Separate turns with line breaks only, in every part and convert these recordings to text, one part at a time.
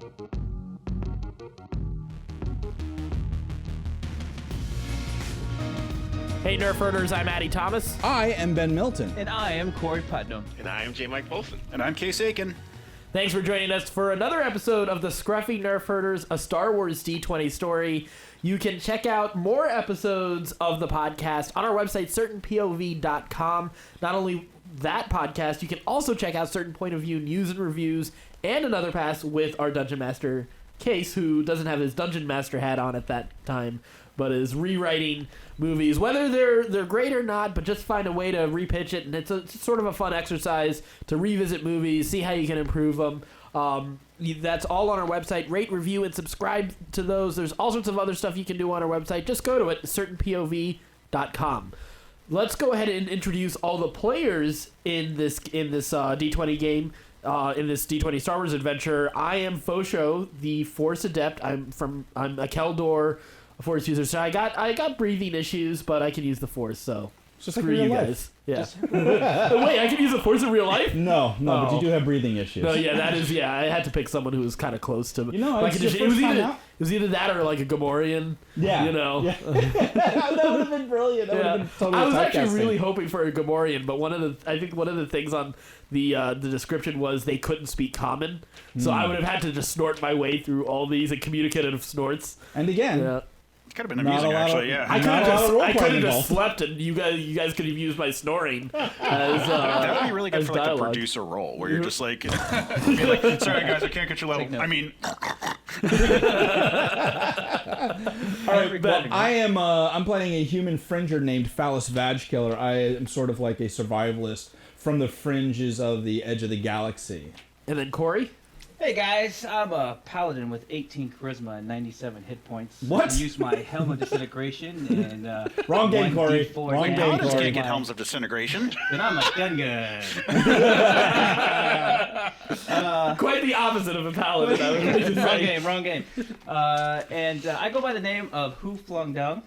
Hey Nerfherders, I'm Addy Thomas.
I am Ben Milton.
And I am Corey Putnam.
And I am J. Mike Polson.
And I'm Case Aiken.
Thanks for joining us for another episode of the Scruffy Nerfherders, a Star Wars D20 story. You can check out more episodes of the podcast on our website, certainpov.com. Not only that podcast, you can also check out Certain Point of View news and reviews and another pass with our Dungeon Master, Case, who doesn't have his Dungeon Master hat on at that time, but is rewriting movies, whether they're great or not, but just find a way to repitch it, and it's sort of a fun exercise to revisit movies, see how you can improve them. That's all on our website. Rate, review, and subscribe to those. There's all sorts of other stuff you can do on our website. Just go to it, certainpov.com. Let's go ahead and introduce all the players in this D20 game. In this D20 Star Wars adventure. I am Fosho, the Force Adept. I'm a Keldor Force user, so I got breathing issues, but I can use the Force, so
Just like
screw
in
you
real life.
guys. Yeah. Wait, I can use the Force in real life?
No, but you do have breathing issues.
No, yeah, that is, yeah. I had to pick someone who was kind of close to.
You know,
like
it's your first time out?
It was either that or like a Gamorrean.
Yeah.
You know.
Yeah. That would have been brilliant. That would have been totally
I was actually
typecasting.
really hoping for a Gamorrean, but I think one of the things on the description was they couldn't speak Common, so I would have had to just snort my way through all these and communicative snorts.
And again,
Yeah.
It could have been amusing, actually, yeah.
I
Not a lot of role
could have
playing
just
involved.
slept, and you guys could have used my snoring as
That would be really good
as
for like the
dialogue.
producer role, where you're just like, be like, sorry guys, I can't get your level. I mean,
all right, but I'm playing a human fringer named Phallus Vag Killer. I am sort of like a survivalist from the fringes of the edge of the galaxy.
And then Corey.
Hey guys, I'm a paladin with 18 charisma and 97 hit points.
What?
I use my Helm of Disintegration and
Wrong game, Corey.
1d4
Wrong game,
damage.
Paladins
Corey.
can't get helms of disintegration.
And I'm a gun.
Quite the opposite of a paladin. I would like to say.
Wrong game. And I go by the name of Who Flung Dung,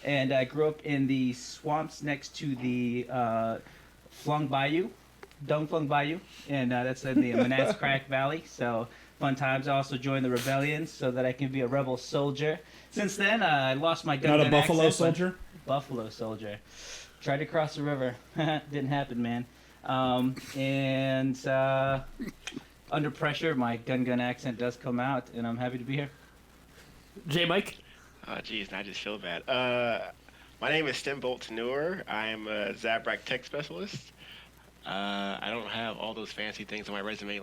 and I grew up in the swamps next to the Flung Bayou. Dung Flung Bayou, and that's in the Manass Crack Valley, so fun times. I also joined the rebellion so that I can be a rebel soldier. Since then, I lost my gun.
Not a buffalo
accent,
soldier?
Buffalo soldier. Tried to cross the river. Didn't happen, man. And under pressure, my gun accent does come out, and I'm happy to be here.
J. Mike.
Oh, geez, now I just feel bad. My name is Stimbolt Tanur. I am a Zabrak tech specialist. I don't have all those fancy things on my resume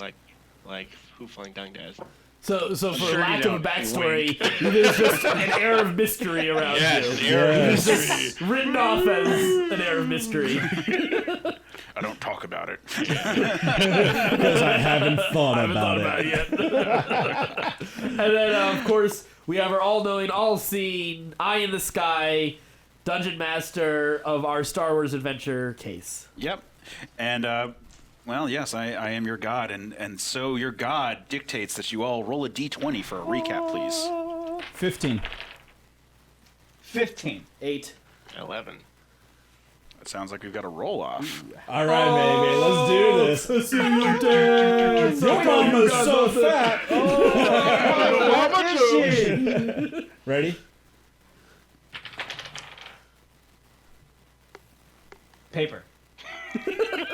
like Who Flung Dung does.
So for
Sure
lack
you
of a
don't.
backstory, there's just an air of mystery around
Yes,
you.
air of
It's just written off as an air of mystery.
I don't talk about it.
Because I haven't thought
I haven't
about
thought
it.
about it yet. And then, of course, we have our all-knowing, all-seeing, eye-in-the-sky dungeon master of our Star Wars adventure, Case.
Yep. And, well, yes, I am your god, and so your god dictates that you all roll a d20 for a recap, please.
15.
15.
8.
11.
That sounds like we've got a roll-off.
All right, baby, let's do this. Your mom was so fat. Ready?
Paper.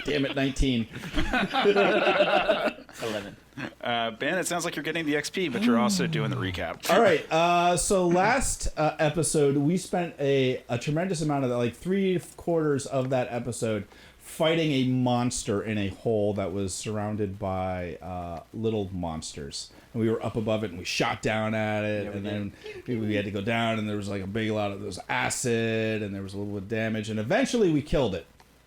Damn it, 19.
11.
Ben, it sounds like you're getting the XP, but you're also doing the recap.
All right, so last episode, we spent a tremendous amount of that, like 3/4 of that episode, fighting a monster in a hole that was surrounded by little monsters. And we were up above it, and we shot down at it, and then we had to go down, and there was like a big lot of, there was acid, and there was a little bit of damage, and eventually we killed it.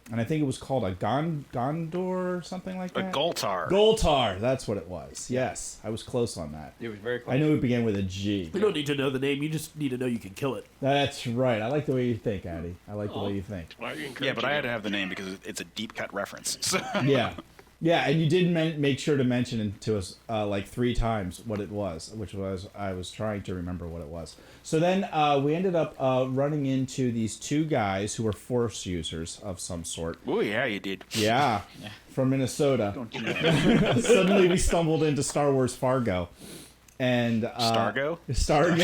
And I think it was called a Gondor or something like
A
that.
Goltar.
Goltar, that's what it was. Yes, I was close on that.
It was very close.
I knew it began with a G.
You don't need to know the name. You just need to know you can kill it.
That's right. I like the way you think, Addy. I like the way you think.
Why are you encouraging
Yeah, but I had to
me?
have the name because it's a deep cut reference. So.
Yeah. Yeah, and you did make sure to mention it to us like 3 times what it was, which was I was trying to remember what it was. So then we ended up running into these 2 guys who were Force users of some sort.
Oh, yeah, you did.
Yeah, from Minnesota.
Don't you know?
Suddenly we stumbled into Star Wars Fargo. And
Stargo?
Stargo.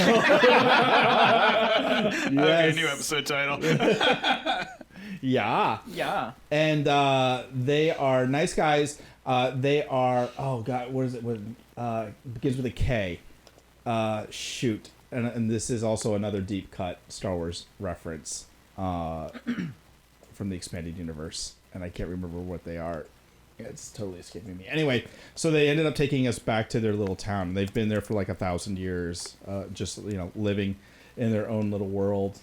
Okay,
Yes.
new episode title.
Yeah.
Yeah.
And they are nice guys. They are, oh god, what is it? Begins with a K. Shoot. And this is also another deep cut Star Wars reference from the expanded universe. And I can't remember what they are. It's totally escaping me. Anyway, so they ended up taking us back to their little town. They've been there for like 1,000 years, just living in their own little world,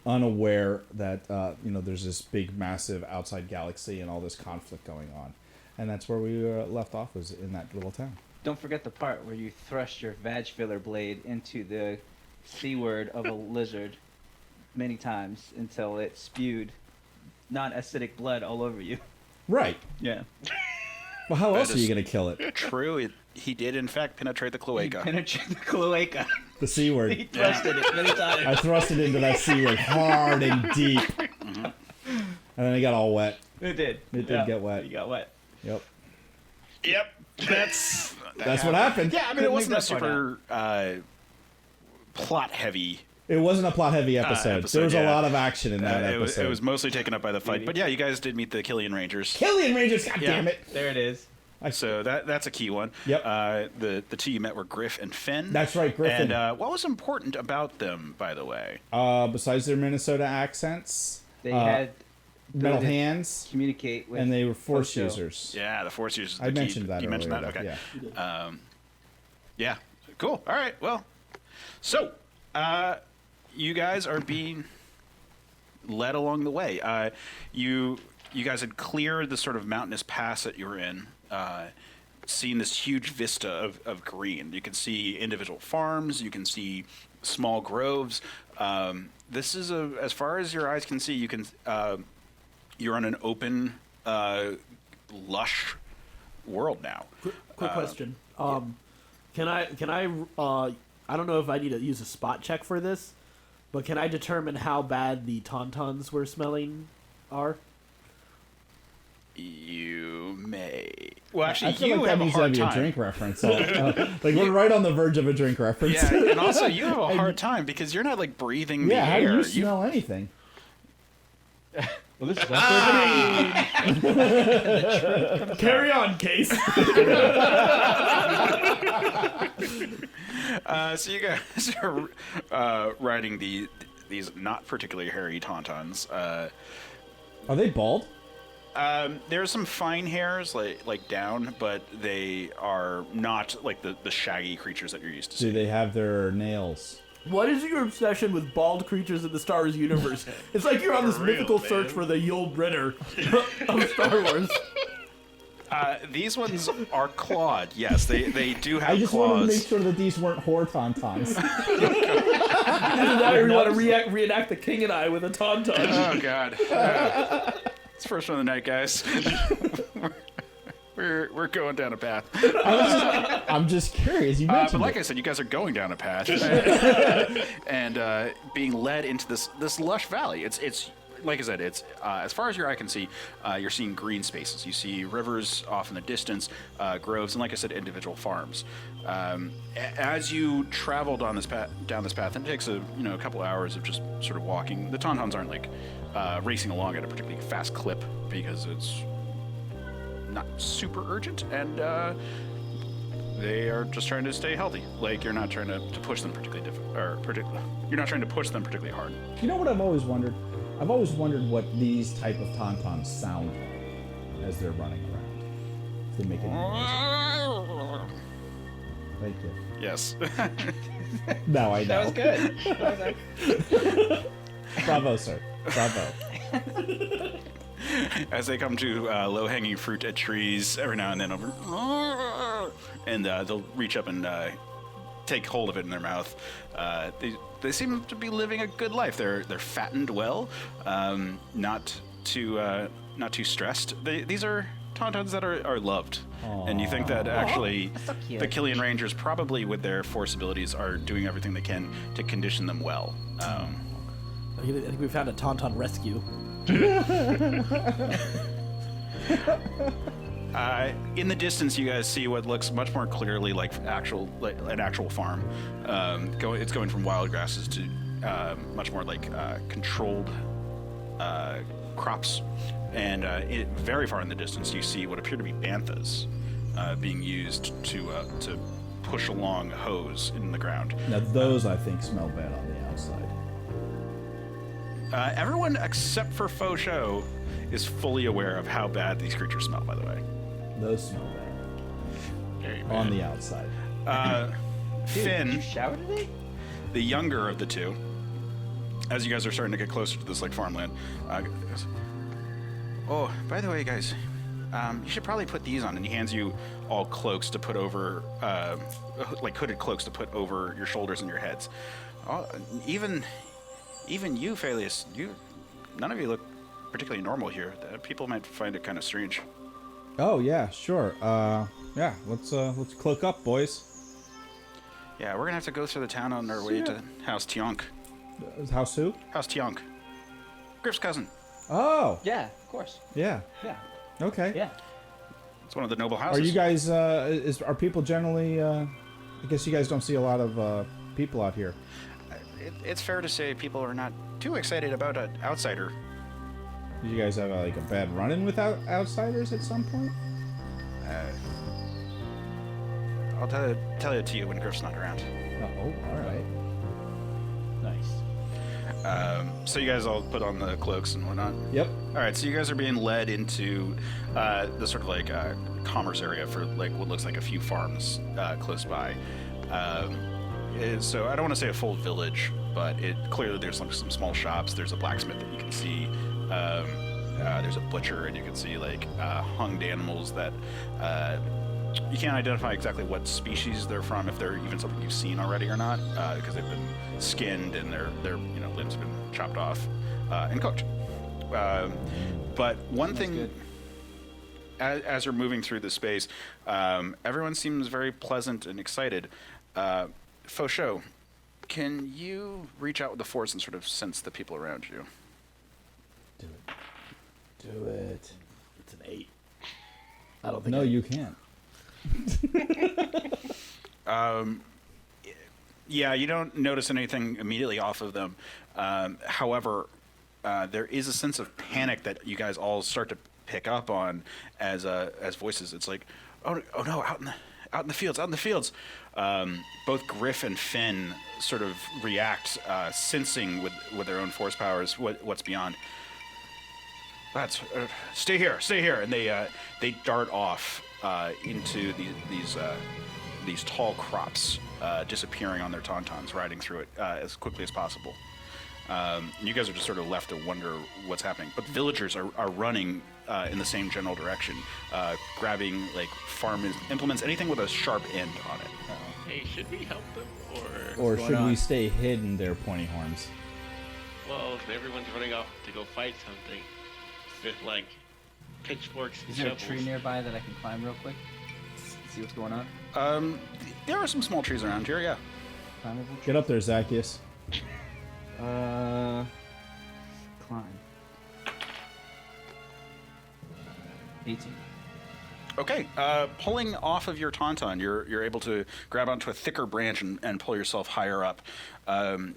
unaware that there's this big, massive outside galaxy and all this conflict going on. And that's where we left off, was in that little town.
Don't forget the part where you thrust your vag filler blade into the C word of a lizard many times until it spewed non-acidic blood all over you.
Right.
Yeah.
Well, how else
That
are you
is-
going to kill it?
True, he did in fact penetrate the cloaca.
Penetrate the cloaca.
The C
He
word.
thrusted it many times.
I thrust it into that C word hard and deep. And then it got all wet.
It did.
It did get wet.
You got wet.
Yep.
Yep.
That's
That's what happened.
Yeah, I mean, it
Couldn't
wasn't a
leave that part
super plot heavy.
It wasn't a plot heavy episode. There was a
yeah.
lot of action in that episode.
It was mostly taken up by the fight,
Maybe.
but yeah, you guys did meet the Killian Rangers.
Killian Rangers, God
Yeah.
damn it.
There it is.
So that's a key one.
Yep.
The two you met were Griff and Finn.
That's right, Griffin.
And what was important about them, by the way?
Besides their Minnesota accents,
They had
metal
ability to
hands,
communicate with.
and they were force
Fosho.
users.
Yeah, the Force users.
I mentioned that
You mentioned
earlier,
that.
though,
Okay.
yeah.
Yeah. Cool. All right. Well, so you guys are being led along the way. You guys had cleared the sort of mountainous pass that you were in, seen this huge vista of green. You can see individual farms. You can see small groves. This is as far as your eyes can see. You can you're on an open, lush world now.
Quick question. Can I I don't know if I need to use a spot check for this, but can I determine how bad the tauntauns we're smelling are?
You may. Well,
I
actually,
feel
you
like that
have a
needs to
hard
be a
time.
drink reference. We're right on the verge of a drink reference.
Yeah, and also you have a hard time because you're not like breathing the
Yeah, how
air.
do you smell anything?
Well, this is
Carry on, Case.
So you guys are riding these not particularly hairy tauntauns.
Are they bald?
There are some fine hairs like down, but they are not like the shaggy creatures that you're used to
Do
seeing.
they have their nails?
What is your obsession with bald creatures in the Star Wars universe? It's like you're on this
For real,
mythical
man.
search for the Yul Brynner of Star Wars.
These ones are clawed. Yes, they do have
I just
claws.
wanted to make sure that these weren't whore tauntauns.
Now you want to reenact the King and I with a tauntaun.
Oh God. It's first one of the night, guys. We're going down a path.
I'm just curious. You
But
mentioned
like
it.
I said, you guys are going down a path and being led into this lush valley. It's like I said, it's as far as your eye can see, you're seeing green spaces. You see rivers off in the distance, groves, and like I said, individual farms. As you travel down this path, and it takes a couple hours of just sort of walking. The tauntauns aren't like racing along at a particularly fast clip because it's not super urgent, and they are just trying to stay healthy. Like you're not trying to push them particularly you're not trying to push them particularly hard.
You know what I've always wondered? I've always wondered what these type of tauntauns sound like as they're running around. If they make any noise. Thank you.
Yes.
Now I know.
That was good.
Bravo, sir. Bravo.
As they come to low-hanging fruit at trees, every now and then over, and they'll reach up and take hold of it in their mouth. They seem to be living a good life. They're fattened well, not too stressed. These are tauntauns that are loved, and you think that actually
so cute.
the Killian Rangers probably with their force abilities are doing everything they can to condition them well.
I think we found a tauntaun rescue.
In the distance, you guys see what looks much more clearly like an actual farm. It's going from wild grasses to much more like controlled crops. And very far in the distance, you see what appear to be banthas being used to push along hose in the ground.
Now those I think smell bad on the outside.
Everyone except for Fosho is fully aware of how bad these creatures smell, by the way.
Those smell bad
Very bad.
on the outside.
Finn,
Did you shower today?
the younger of the two, as you guys are starting to get closer to this like farmland, goes, "Oh, by the way, guys, you should probably put these on." And he hands you all cloaks to put over, like hooded cloaks to put over your shoulders and your heads. Even you, Phelius, none of you look particularly normal here. People might find it kind of strange.
Oh yeah, sure. Yeah, let's cloak up, boys.
Yeah, we're gonna have to go through the town on our way to House Tiank.
House who?
House Tiank. Griff's cousin.
Oh,
Yeah, of course.
yeah.
Yeah,
Okay.
yeah.
It's one of the noble houses.
Are you guys? Are people generally? I guess you guys don't see a lot of people out here.
It's fair to say people are not too excited about an outsider.
Did you guys have like a bad run-in with outsiders at some point?
I'll tell it to you when Griff's not around.
Oh, all right.
Nice.
So you guys all put on the cloaks and whatnot.
Yep.
All right, so you guys are being led into the sort of like commerce area for like what looks like a few farms close by. So I don't want to say a full village, but clearly there's some small shops. There's a blacksmith that you can see. There's a butcher, and you can see like hunged animals that you can't identify exactly what species they're from, if they're even something you've seen already or not, because they've been skinned and their limbs have been chopped off and cooked. But one thing, as you're moving through the space, everyone seems very pleasant and excited. Fosho, can you reach out with the force and sort of sense the people around you?
Do it. Do it.
It's an 8. I don't think.
No, you can't.
Yeah, you don't notice anything immediately off of them. However, there is a sense of panic that you guys all start to pick up on as voices. It's like, oh no, out in the fields. Both Griff and Finn sort of react, sensing with their own force powers what's beyond. Lads, stay here, and they dart off into these tall crops, disappearing on their tauntauns, riding through it as quickly as possible. You guys are just sort of left to wonder what's happening. But villagers are running in the same general direction, grabbing like farm implements, anything with a sharp end on it.
Hey, should we help them
Or
going
should we
on?
stay hidden, their pointy horns?
Well, if everyone's running off to go fight something with like pitchforks and
Is there a
shovels.
tree nearby that I can climb real quick? See what's going on?
There are some small trees around here, yeah.
Climbable tree?
Get up there, Zacchaeus.
Climb. 18.
Okay, pulling off of your tauntaun, you're able to grab onto a thicker branch and pull yourself higher up.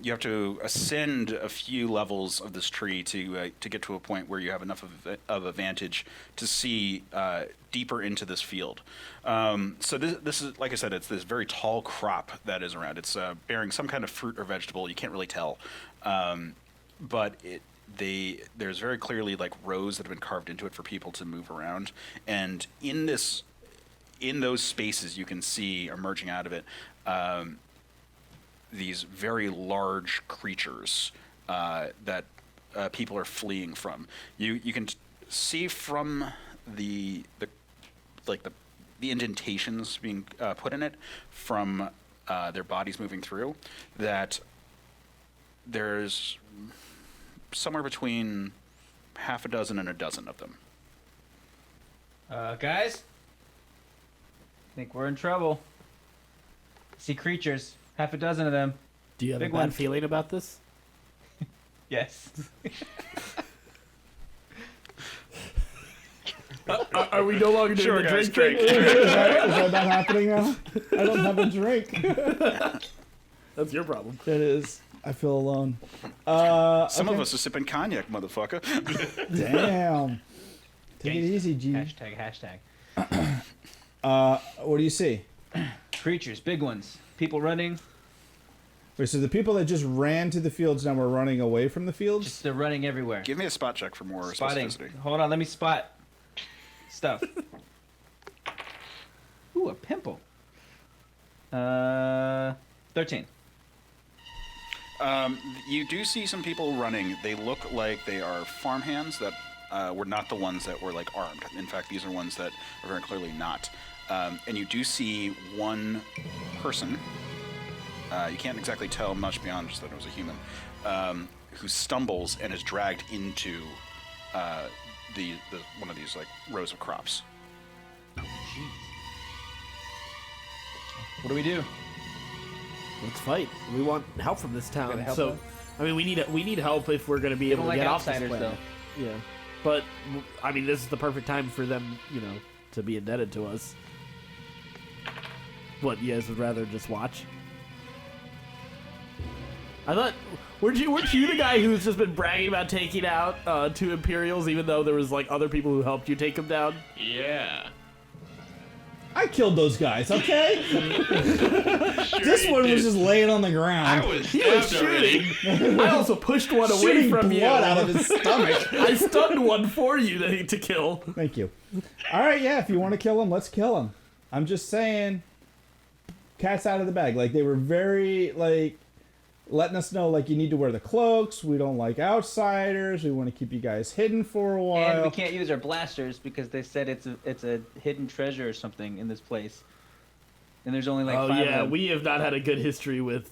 You have to ascend a few levels of this tree to get to a point where you have enough of a vantage to see deeper into this field. So this is, like I said, it's this very tall crop that is around. It's bearing some kind of fruit or vegetable. You can't really tell, but there's very clearly like rows that have been carved into it for people to move around, and in those spaces you can see emerging out of it these very large creatures that people are fleeing from. You can see from the indentations being put in it from their bodies moving through that there's somewhere between half a dozen and a dozen of them.
Guys? I think we're in trouble. See creatures. Half a dozen of them.
Do you have
Big
a bad
one.
feeling about this?
Yes.
Are we no longer doing
Sure,
the
guys,
drink?
Is that not happening now? I don't have a drink.
That's your problem.
It is. I feel alone.
Some of us are sipping cognac, motherfucker.
Damn. Take it easy, G.
Hashtag.
What do you see?
Creatures, big ones. People running.
Wait, so the people that just ran to the fields now are running away from the fields?
Just they're running everywhere.
Give me a spot check for more
Spotting.
specificity.
Hold on, let me spot stuff. Ooh, a pimple. 13.
You do see some people running. They look like they are farmhands that were not the ones that were like armed. In fact, these are ones that are very clearly not. And you do see one person. You can't exactly tell much beyond just that it was a human, who stumbles and is dragged into the one of these like rows of crops.
What do we do?
Let's fight. We want help from this town.
Gotta help
So,
them?
I mean, we need help if we're going to be
They
able
don't
to
like
get off this
outsiders,
planet. Yeah, but I mean, this is the perfect time for them, to be indebted to us. What, you guys would rather just watch? I thought, weren't you the guy who's just been bragging about taking out 2 Imperials, even though there was like other people who helped you take them down?
Yeah.
I killed those guys, okay? This one was just laying on the ground.
I was
He was
stabbed already.
shooting. I also pushed one away
shooting
from
blood
you.
out of his stomach.
I stunned one for you to kill.
Thank you. All right, yeah, if you want to kill him, let's kill him. I'm just saying, cat's out of the bag. Like, they were very, like, letting us know, like, you need to wear the cloaks. We don't like outsiders. We want to keep you guys hidden for a while.
And we can't use our blasters because they said it's a hidden treasure or something in this place. And there's only like 5 of them.
We have not had a good history with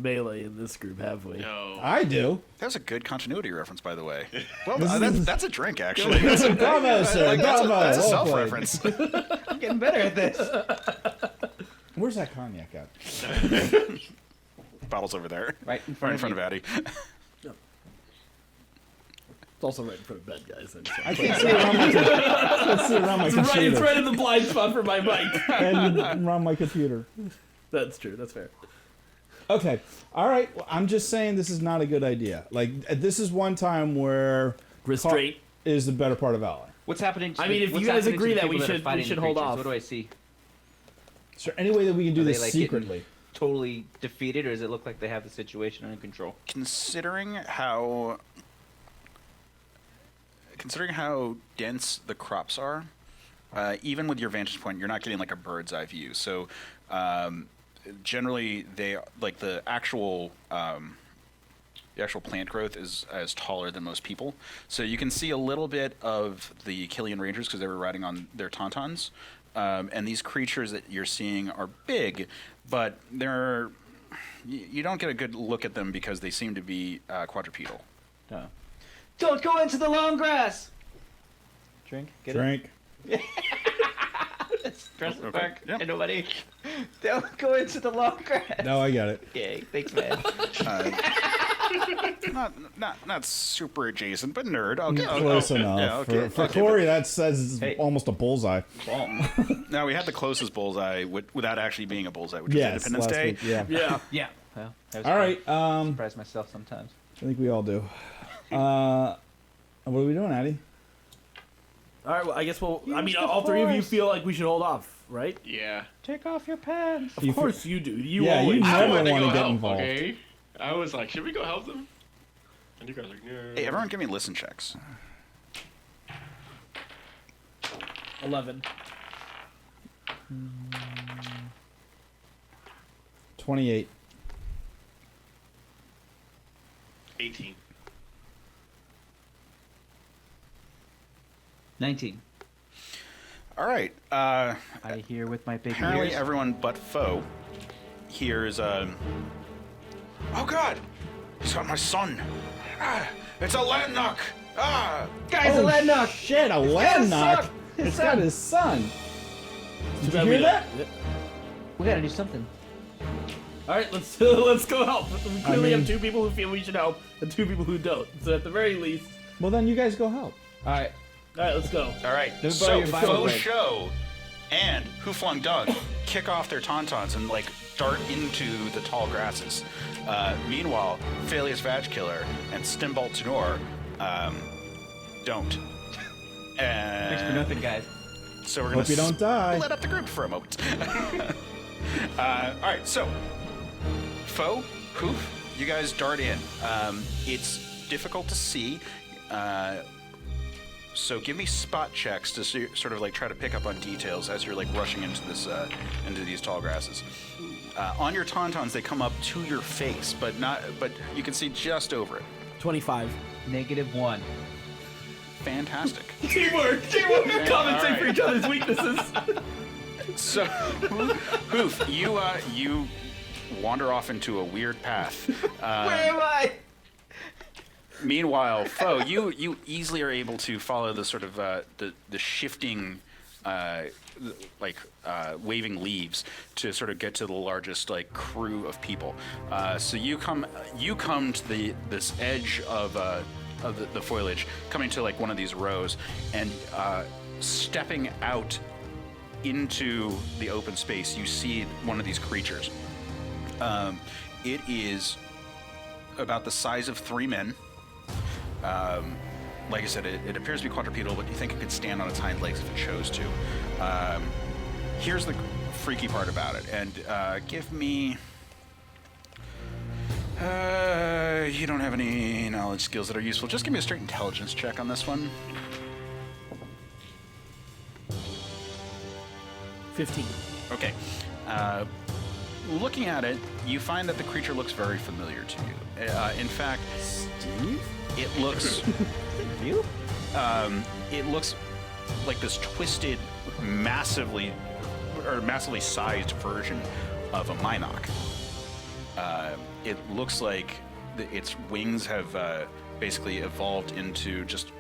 melee in this group, have we?
No.
I do.
That was a good continuity reference, by the way. Well,
This is-
that's a drink, actually.
Bravo, sir.
Like,
Bravo.
that's a
Well
self-reference.
I'm getting better at this.
played. Where's that cognac at?
Bottle's over there.
Right in
Right
front
in front
of
of Addy.
It's also right in front of bed, guys.
I can't see around my,
It's
computer.
right in the blind spot for my mic.
And around my computer.
That's true. That's fair.
Okay. All right. Well, I'm just saying this is not a good idea. Like, this is one time where
Restraint.
is the better part of valor.
What's happening?
I mean, if
what's
you guys
happening to
agree
the
that we
people are
should-
fighting
we should
the
hold
creatures?
off.
What do I see?
Is there any way that we can do
Are
this
they, like, getting
secretly?
Totally defeated, or does it look like they have the situation under control?
Considering how dense the crops are, even with your vantage point, you're not getting like a bird's eye view. So generally, they like the actual plant growth is taller than most people. So you can see a little bit of the Killian Rangers because they were riding on their tauntauns. And these creatures that you're seeing are big, but you don't get a good look at them because they seem to be quadrupedal.
Don't go into the long grass. Drink. Get
Drink.
It's Jurassic
Okay.
Park.
Yep.
And nobody. Don't go into the long grass.
No, I got it.
Okay, thanks, man.
Not super adjacent, but nerd. Okay,
Close enough.
Yeah, okay.
For
I'll give
Corey,
it-
that says
Hey.
almost a bullseye.
Now we had the closest bullseye without actually being a bullseye, which
Yes,
was Independence
last
Day.
week, yeah.
Yeah.
Yeah. Well, that was
All
fun.
right.
Surprise myself sometimes.
I think we all do. What are we doing, Addy?
All right. Well, I guess we'll. I mean,
Use the
all 3 of you
force.
feel like we should hold off, right?
Yeah.
Take off your pants.
Of
You
course you do. You
Yeah, you
always.
know-
I
Never
wanted
wanna
to go
get
help,
involved.
okay? I was like, should we go help them? And you guys were like, no.
Hey, everyone, give me listen checks.
11.
28.
18.
19.
All right.
I hear with my big
Apparently,
ears.
everyone but Foe hears. Oh God! He's got my son. It's a Landknock.
Guys, a Landknock.
Shit, a Landknock. It's got his son. Did you hear that?
We gotta do something.
All right, let's go help. We clearly
mean-
have 2 people who feel we should help and 2 people who don't. So at the very least,
Well, then you guys go help.
All right.
All right, let's go.
All right.
Let me borrow
So
your Bible break.
Fosho and Who Flung Dung kick off their tauntauns and like dart into the tall grasses. Meanwhile, Phelius Vag Killer and Stimbolt Tenor don't.
Thanks for nothing, guys.
So we're gonna
Hope you don't die.
split up the group for a moment. All right, so Foe, Hoof, you guys dart in. It's difficult to see, so give me spot checks to sort of like try to pick up on details as you're like rushing into this into these tall grasses. On your tauntauns, they come up to your face, but you can see just over it.
25.
-1.
Fantastic.
Teamwork. Compensate
All
for
right.
each other's weaknesses.
So, Hoof, you wander off into a weird path.
Where am I?
Meanwhile, Foe, you easily are able to follow the sort of the shifting, waving leaves to sort of get to the largest like crew of people. So you come to this edge of the foliage, coming to like one of these rows, and stepping out into the open space, you see one of these creatures. It is about the size of 3 men. Like I said, it appears to be quadrupedal, but you think it could stand on its hind legs if it chose to. Here's the freaky part about it, and give me... you don't have any knowledge skills that are useful. Just give me a straight intelligence check on this one.
15.
Okay. Looking at it, you find that the creature looks very familiar to you. In fact,
Steve?
it looks...
You?
It looks like this twisted, massively sized version of a Mynock. It looks like its wings have basically evolved into just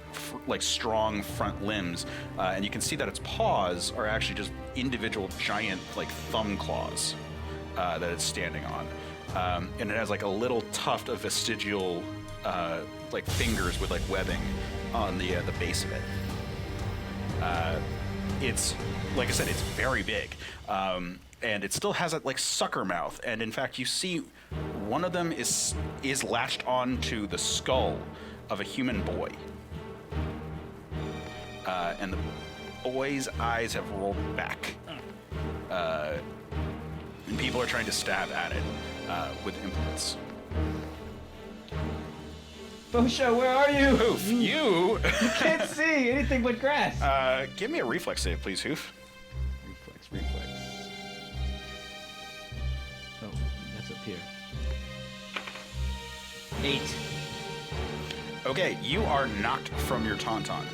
like strong front limbs, and you can see that its paws are actually just individual giant like thumb claws that it's standing on, and it has like a little tuft of vestigial like fingers with like webbing on the base of it. It's like I said, it's very big, and it still has that like sucker mouth. And in fact, you see one of them is latched onto the skull of a human boy, and the boy's eyes have rolled back, and people are trying to stab at it with implements.
Fosho, where are you?
Hoof, you
Can't see anything but grass.
give me a reflex save, please, Hoof.
Reflex. Oh, that's up here. 8.
Okay, you are knocked from your tauntaun.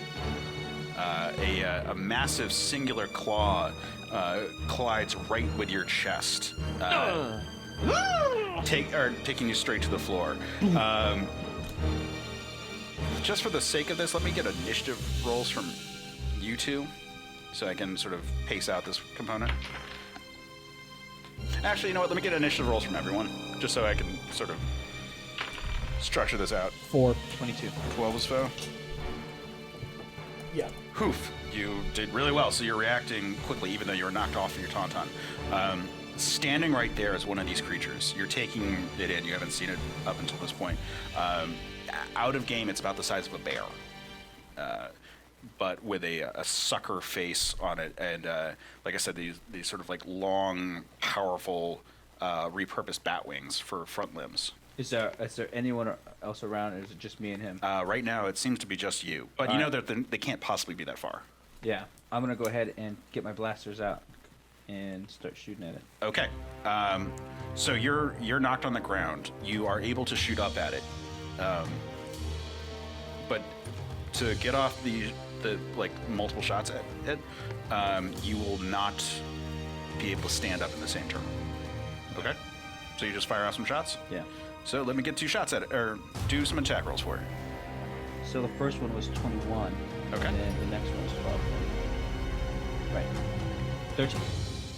A massive singular claw collides right with your chest, taking you straight to the floor. Just for the sake of this, let me get initiative rolls from you two, so I can sort of pace out this component. Actually, you know what? Let me get initiative rolls from everyone, just so I can sort of structure this out.
4.
22.
12 is foe.
Yeah.
Hoof, you did really well, so you're reacting quickly, even though you were knocked off of your tauntaun. Standing right there is one of these creatures. You're taking it in. You haven't seen it up until this point. Out of game, it's about the size of a bear, but with a sucker face on it. And like I said, these sort of like long, powerful, repurposed bat wings for front limbs.
Is there anyone else around, or is it just me and him?
Right now, it seems to be just you. But you know that they can't possibly be that far.
Yeah, I'm gonna go ahead and get my blasters out and start shooting at it.
Okay. So you're knocked on the ground. You are able to shoot up at it. But to get off the like multiple shots at it, you will not be able to stand up in the same turn. Okay. So you just fire off some shots?
Yeah.
So let me get 2 shots at it, or do some attack rolls for it.
So the first one was 21.
Okay.
And then the next one was 12. Right. 13.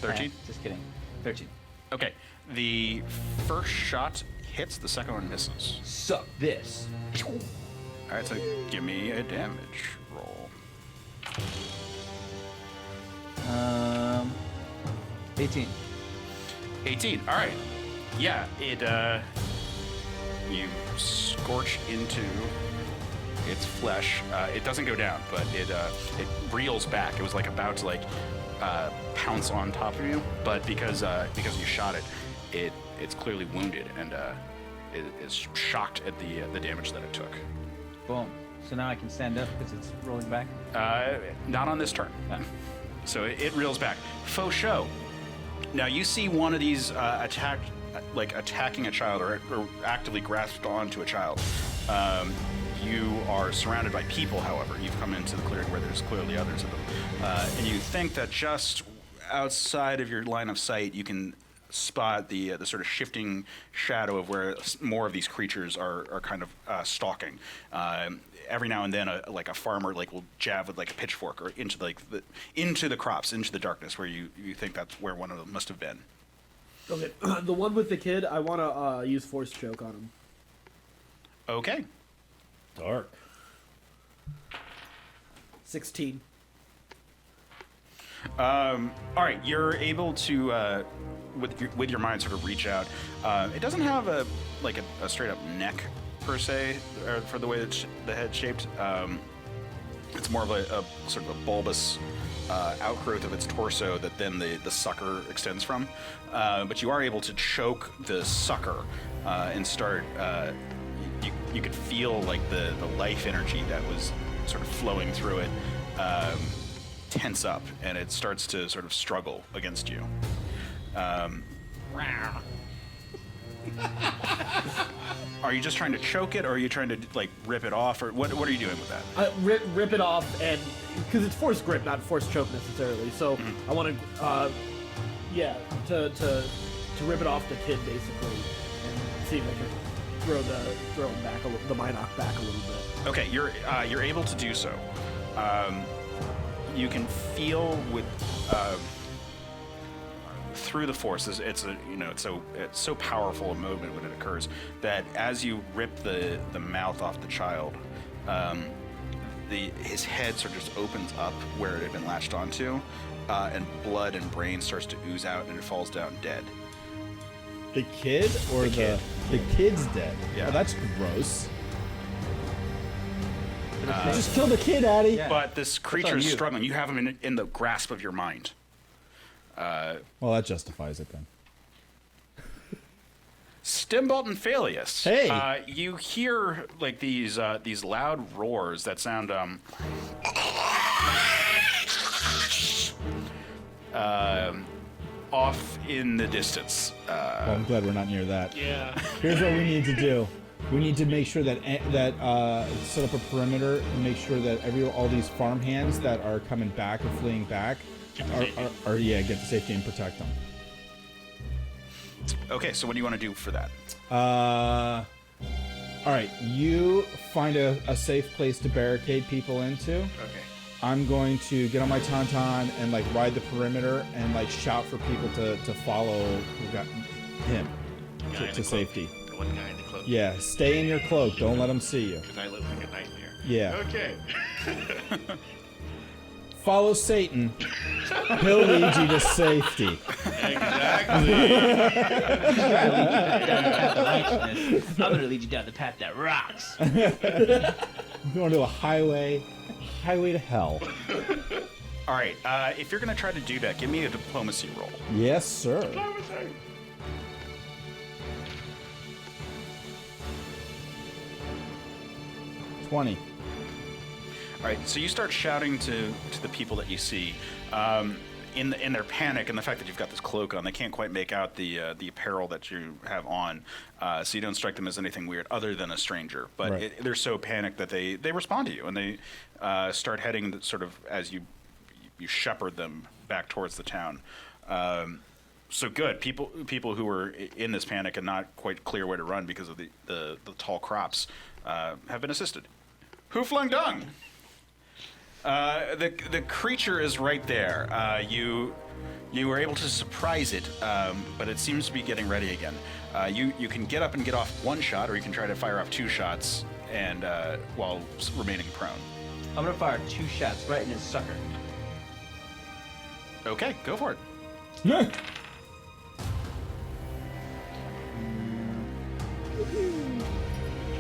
13?
Just kidding. 13.
Okay. The first shot hits, the second one misses.
Suck this.
All right, so give me a damage roll.
$18.
18. All right. Yeah, you scorch into its flesh. It doesn't go down, but it reels back. It was like about to pounce on top of you, but because you shot it, it's clearly wounded and it is shocked at the damage that it took.
Boom. So now I can stand up because it's rolling back?
Not on this turn. So it reels back. Fosho. Now you see one of these attacking a child or actively grasped onto a child. You are surrounded by people, however. You've come into the clearing where there's clearly others of them. And you think that just outside of your line of sight, you can spot the sort of shifting shadow of where more of these creatures are kind of stalking. Every now and then, a farmer will jab with a pitchfork or into the crops, into the darkness, where you think that's where one of them must have been.
Okay, the one with the kid, I want to use Force Choke on him.
Okay.
Dark.
16.
All right, you're able to, with your mind, sort of reach out. It doesn't have a straight up neck per se, or for the way that the head's shaped. It's more of a sort of a bulbous outgrowth of its torso that then the sucker extends from. But you are able to choke the sucker and start. You could feel the life energy that was sort of flowing through it tense up, and it starts to sort of struggle against you. Are you just trying to choke it, or are you trying to rip it off, or what are you doing with that?
Rip it off, and because it's force grip, not force choke necessarily. So I want to, to rip it off the kid basically, and see if I can throw him back the Mynock back a little bit.
Okay, you're able to do so. You can feel with through the forces. It's so powerful a movement when it occurs that as you rip the mouth off the child, his head sort of just opens up where it had been latched onto, and blood and brain starts to ooze out, and it falls down dead.
The kid or the kid's dead?
Yeah.
Oh, that's gross. Just kill the kid, Addy.
Yeah.
But this creature is struggling. You have him in the grasp of your mind.
Well, that justifies it then.
Stimbolt and Phelius.
Hey.
You hear these loud roars that sound off in the distance.
Well, I'm glad we're not near that.
Yeah.
Here's what we need to do. We need to make sure that set up a perimeter and make sure that all these farm hands that are coming back or fleeing back get to safety and protect them.
Okay, so what do you want to do for that?
All right, you find a safe place to barricade people into.
Okay.
I'm going to get on my tauntaun and ride the perimeter and shout for people to follow him to safety.
The one guy in the cloak.
Yeah, stay in your cloak. Don't let them see you.
Because I look like a nightmare.
Yeah.
Okay.
Follow Satan. He'll lead you to safety.
Exactly.
I'm gonna lead you down the path that rocks.
We're going to a highway to hell.
All right, if you're going to try to do that, give me a diplomacy roll.
Yes, sir. 20.
All right, so you start shouting to the people that you see. In their panic and the fact that you've got this cloak on, they can't quite make out the apparel that you have on, so you don't strike them as anything weird other than a stranger. But
Right.
they're so panicked that they respond to you, and they start heading sort of as you shepherd them back towards the town. So good. People who were in this panic and not quite clear where to run because of the tall crops have been assisted. Who flung dung? The creature is right there. You were able to surprise it, but it seems to be getting ready again. You can get up and get off one shot, or you can try to fire off two shots and while remaining prone.
I'm gonna fire 2 shots right in his sucker.
Okay, go for it.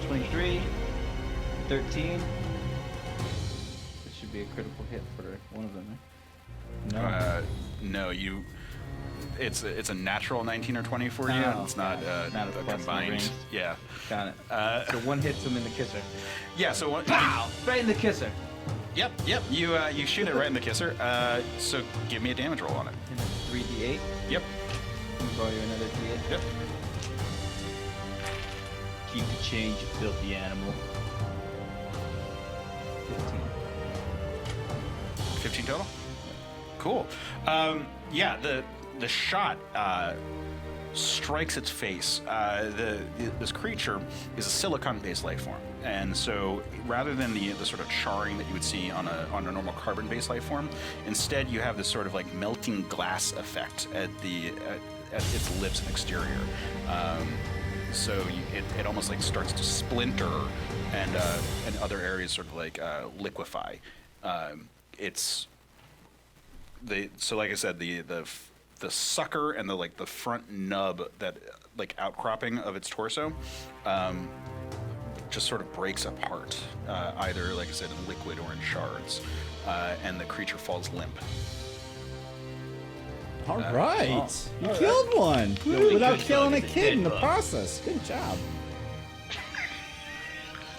23, 13. This should be a critical hit for one of them. Right?
No, you. It's a natural 19 or 20 for you.
Oh,
It's not
not a
a
plus
combined.
range.
Yeah.
Got it. So 1 hits him in the kisser.
Yeah. So what?
Pow! Right in the kisser.
Yep. You shoot it right in the kisser. So give me a damage roll on it.
And that's 3d8.
Yep.
Let me borrow you another d8.
Yep.
Keep the change, you filthy animal. 15.
15 total. Cool. Yeah. The shot strikes its face. This creature is a silicon-based life form, and so rather than the sort of charring that you would see on a normal carbon-based life form, instead you have this sort of like melting glass effect at its lips and exterior. So it almost like starts to splinter, and other areas sort of like liquefy. So like I said, the sucker and the front nub, that like outcropping of its torso, just sort of breaks apart, either like I said in liquid or in shards, and the creature falls limp.
All right, you
all
killed one without
good
killing a
bug is a
kid in
dead
the
bug.
process. Good job.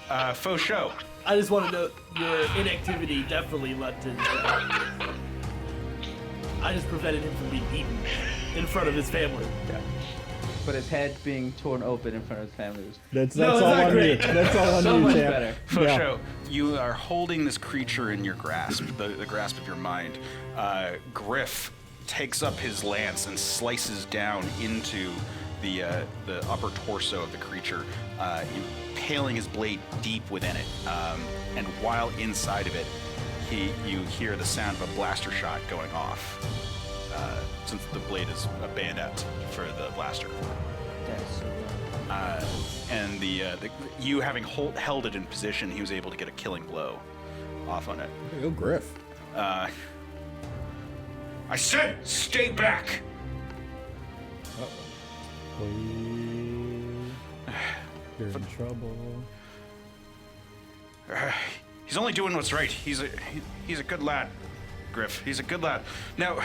Fosho.
I just want to note your inactivity definitely led to. I just prevented him from being eaten in front of his family.
But his head being torn open in front of his family was
That's
No,
all
it's not
on you.
great.
That's all on
so
you,
much
champ.
better.
Fosho, you are holding this creature in your grasp, the grasp of your mind. Griff takes up his lance and slices down into the upper torso of the creature, impaling his blade deep within it. And while inside of it, you hear the sound of a blaster shot going off, since the blade is a bayonet for the blaster.
That's so
And you having held it in position, he was able to get a killing blow off on it.
Go Griff.
I said, stay back!
You're in trouble.
He's only doing what's right. He's a good lad, Griff. He's a good lad. Now,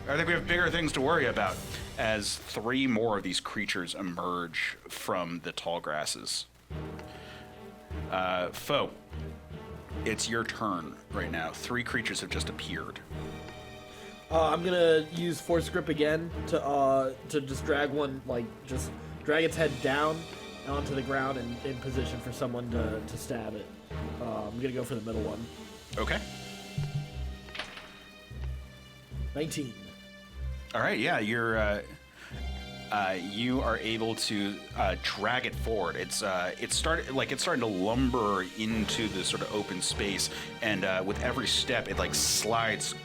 I think we have bigger things to worry about as 3 more of these creatures emerge from the tall grasses. Foe, it's your turn right now. 3 creatures have just appeared.
I'm gonna use Force Grip again to just drag one, just drag its head down onto the ground and in position for someone to stab it. I'm gonna go for the middle one.
Okay.
19.
All right. Yeah, you are able to drag it forward. It's starting to lumber into the sort of open space, and with every step, it slides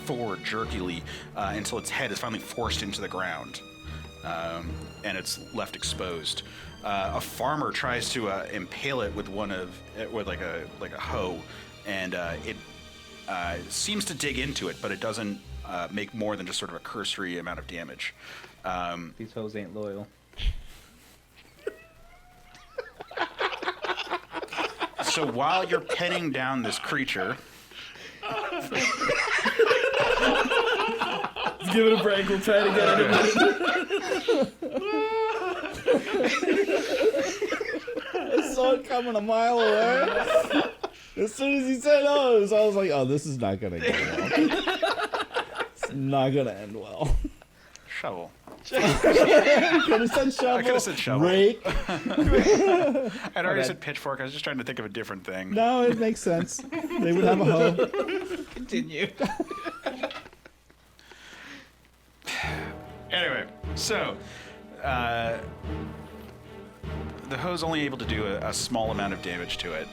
forward jerkily until its head is finally forced into the ground, and it's left exposed. A farmer tries to impale it with a hoe, and it seems to dig into it, but it doesn't make more than just sort of a cursory amount of damage.
These hoes ain't loyal.
So while you're penning down this creature,
Let's give it a break. We'll try to get it.
I saw it coming a mile away. As soon as he said "oh," I was like, "Oh, this is not gonna go well. It's not gonna end well."
shovel.
Could have said shovel.
I could have said shovel.
Rake.
I'd already said pitchfork. I was just trying to think of a different thing.
No, it makes sense. They would have a hoe.
Continue.
Anyway, so the hoe's only able to do a small amount of damage to it.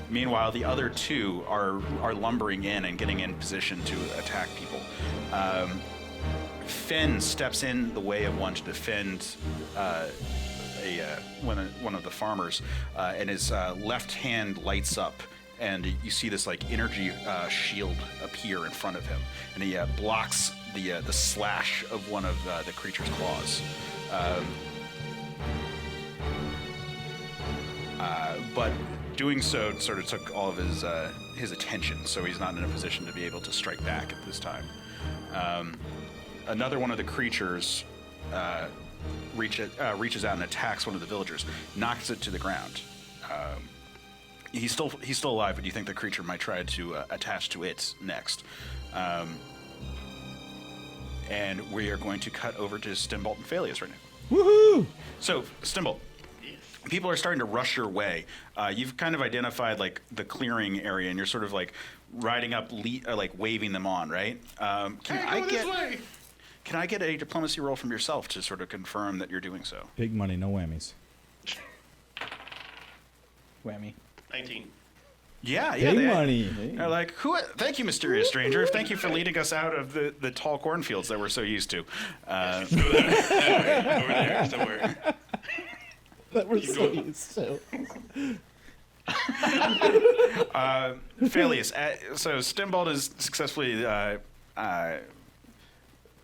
Meanwhile, the other 2 are lumbering in and getting in position to attack people. Finn steps in the way of one to defend one of the farmers, and his left hand lights up and you see this like energy shield appear in front of him, and he blocks the slash of one of the creature's claws. But doing so sort of took all of his attention, so he's not in a position to be able to strike back at this time. Another one of the creatures reaches out and attacks one of the villagers, knocks it to the ground. He's still alive, but you think the creature might try to attach to it next. And we are going to cut over to Stimbolt and Phelius right now.
Woohoo!
So, Stimbolt, people are starting to rush your way. You've kind of identified like the clearing area, and you're sort of like riding up, like waving them on, right? Can I get a diplomacy roll from yourself to sort of confirm that you're doing so?
Big money, no whammies.
Whammy.
19.
Yeah,
Big
they,
money.
They're like, thank you, mysterious stranger. Thank you for leading us out of the tall cornfields that we're so used to.
Over there, somewhere.
That we're so used to.
Phelius, so Stimbolt is successfully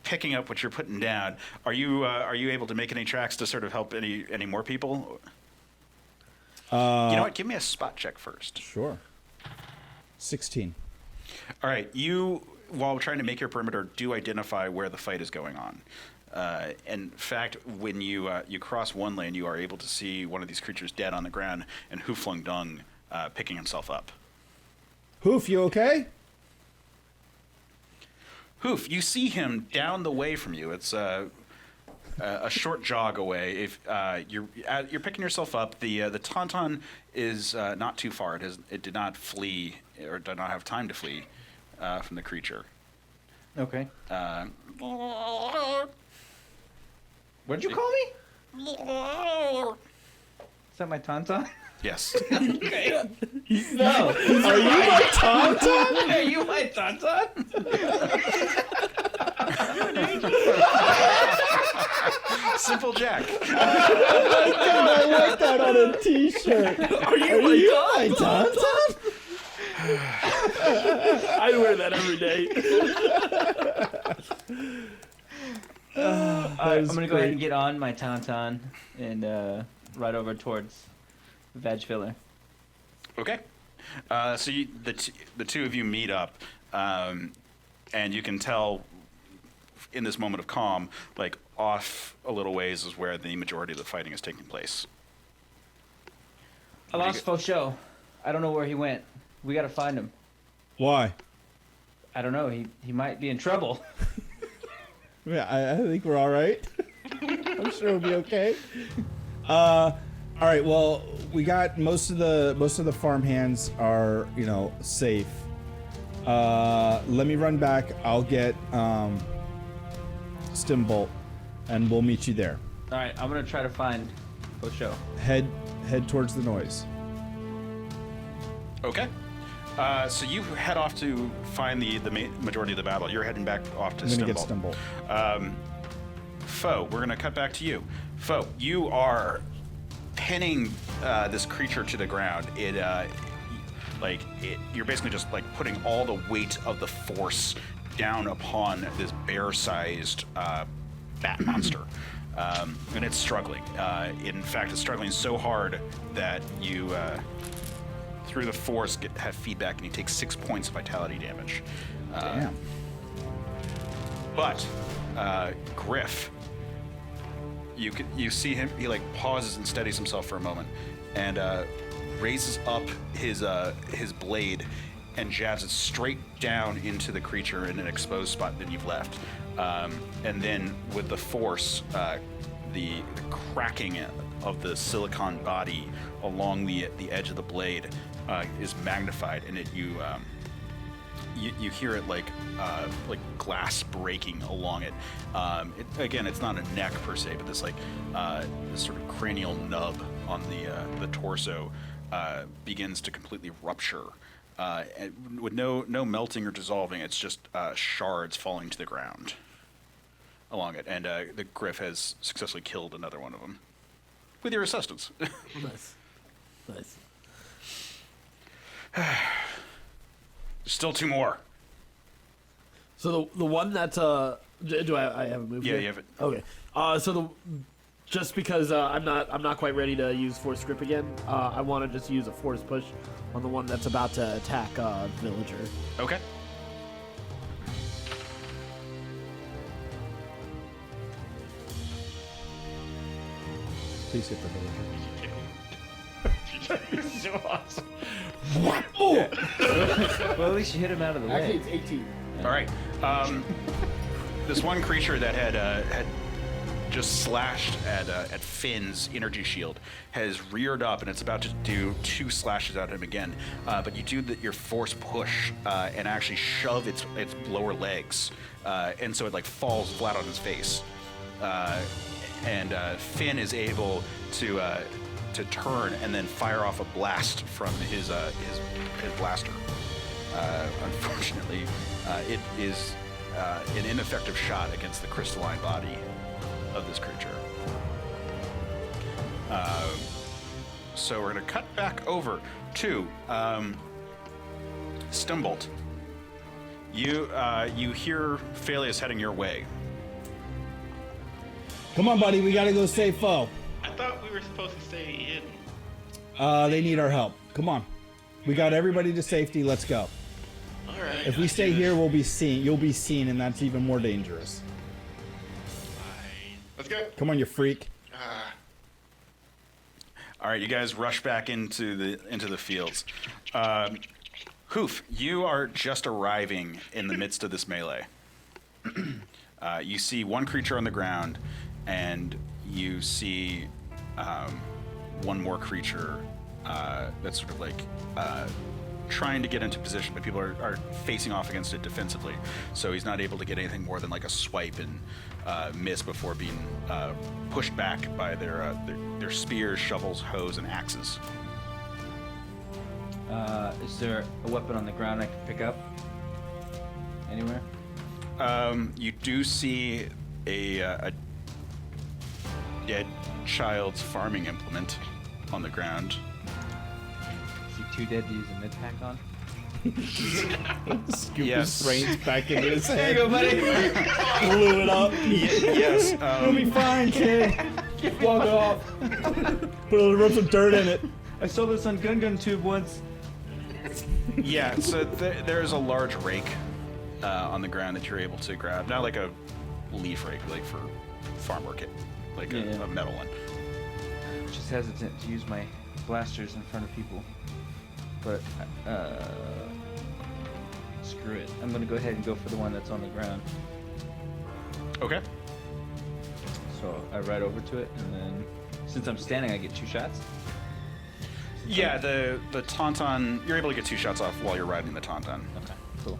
picking up what you're putting down. Are you able to make any tracks to sort of help any more people? You know what? Give me a spot check first.
Sure. 16.
All right. You, while trying to make your perimeter, do identify where the fight is going on. In fact, when you cross one lane, you are able to see one of these creatures dead on the ground and Hooflung Dung picking himself up.
Hoof, you okay?
Hoof, you see him down the way from you. It's a short jog away. If you're picking yourself up, the Tauntaun is not too far. It did not flee or did not have time to flee from the creature.
Okay. What'd you call me? Is that my Tauntaun?
Yes.
Okay.
No. Are you my Tauntaun?
Are you my Tauntaun?
Simple Jack.
God, I like that on a t-shirt.
Are you my
my Tauntaun?
I wear that every day.
I'm gonna go ahead and get on my Tauntaun and ride over towards Veg Filler.
Okay. So the two of you meet up, and you can tell in this moment of calm, like off a little ways is where the majority of the fighting is taking place.
I lost Fosho. I don't know where he went. We gotta find him.
Why?
I don't know. He might be in trouble.
Yeah, I think we're all right. I'm sure we'll be okay. All right. Well, we got most of the farm hands are safe. Let me run back. I'll get Stimbolt, and we'll meet you there.
All right. I'm gonna try to find Fosho.
Head towards the noise.
Okay. So you head off to find the majority of the battle. You're heading back off to
I'm gonna
Stimbolt.
get Stimbolt.
Foe, we're gonna cut back to you. Foe, you are pinning this creature to the ground. You're basically just like putting all the weight of the force down upon this bear-sized bat monster, and it's struggling. In fact, it's struggling so hard that you, through the force, have feedback, and you take 6 points of vitality damage.
Damn.
But Griff, you see him. He like pauses and steadies himself for a moment, and raises up his blade and jabs it straight down into the creature in an exposed spot that you've left. And then with the force, the cracking of the silicon body along the edge of the blade is magnified, and you hear it like glass breaking along it. Again, it's not a neck per se, but this this sort of cranial nub on the torso begins to completely rupture, with no melting or dissolving. It's just shards falling to the ground along it, and the Griff has successfully killed another one of them with your assistance.
Nice.
Still 2 more.
So the one that's do I have a move?
Yeah,
here?
you have it.
Okay. Just because I'm not quite ready to use force grip again, I want to just use a force push on the one that's about to attack villager.
Okay.
Please hit the villager.
So awesome.
Well, at least you hit him out of the way.
it's 18.
All right. This one creature that had just slashed at Finn's energy shield has reared up, and it's about to do 2 slashes at him again. But you do your force push and actually shove its lower legs, and so it like falls flat on his face. And Finn is able to turn and then fire off a blast from his blaster. Unfortunately, it is an ineffective shot against the crystalline body of this creature. So we're going to cut back over to Stumbolt. You hear Phelius heading your way.
Come on, buddy. We gotta go save Foe.
I thought we were supposed to stay hidden.
They need our help. Come on. We got everybody to safety. Let's go.
All right.
If we stay here, we'll be seen. You'll be seen, and that's even more dangerous.
Fine. Let's go.
Come on, you freak.
All right, you guys rush back into the fields. Hoof, you are just arriving in the midst of this melee. You see one creature on the ground, and you see one more creature that's sort of like trying to get into position, but people are facing off against it defensively. So he's not able to get anything more than like a swipe and miss before being pushed back by their spears, shovels, hoes, and axes.
Is there a weapon on the ground I can pick up? Anywhere?
You do see a dead child's farming implement on the ground.
Is he too dead to use a mid pack on?
Scoop
Yes.
his brains back into his head.
There you go, buddy.
Blew it up.
Yes.
You'll be fine, kid. Walk off. Rub some dirt in it.
I saw this on Gun Tube once.
Yeah, so there's a large rake on the ground that you're able to grab. Not like a leaf rake, like for farm work, like a metal one.
Just hesitant to use my blasters in front of people. But, screw it. I'm gonna go ahead and go for the one that's on the ground.
Okay.
So I ride over to it, and then, since I'm standing, I get 2 shots.
Yeah, the tauntaun, you're able to get 2 shots off while you're riding the tauntaun.
Okay, cool.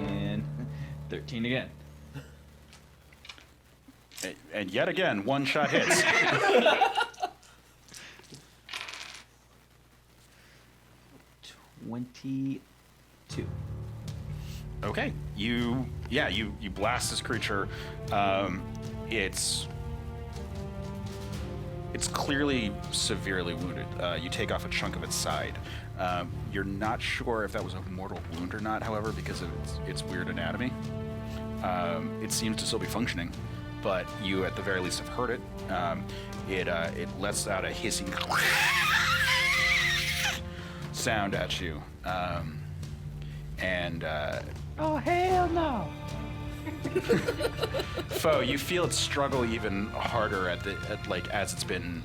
And 13 again.
And yet again, 1 shot hits.
22.
Okay, you blast this creature. It's clearly severely wounded. You take off a chunk of its side. You're not sure if that was a mortal wound or not, however, because of its weird anatomy. It seems to still be functioning, but you at the very least have heard it. It lets out a hissing sound at you, and
Oh, hell no!
Foe, you feel it struggle even harder as it's been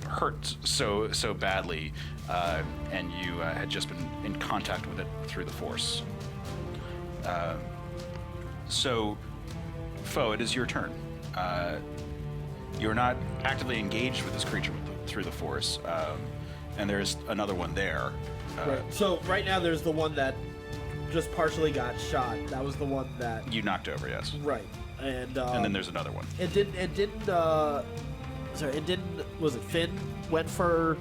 hurt so badly, and you had just been in contact with it through the force. So, Foe, it is your turn. You're not actively engaged with this creature through the force, and there's another one there.
Right. So right now there's the one that just partially got shot. That was the one that
You knocked over, yes.
right, and
And then there's another one.
it didn't. Sorry, it didn't. Was it Finn went for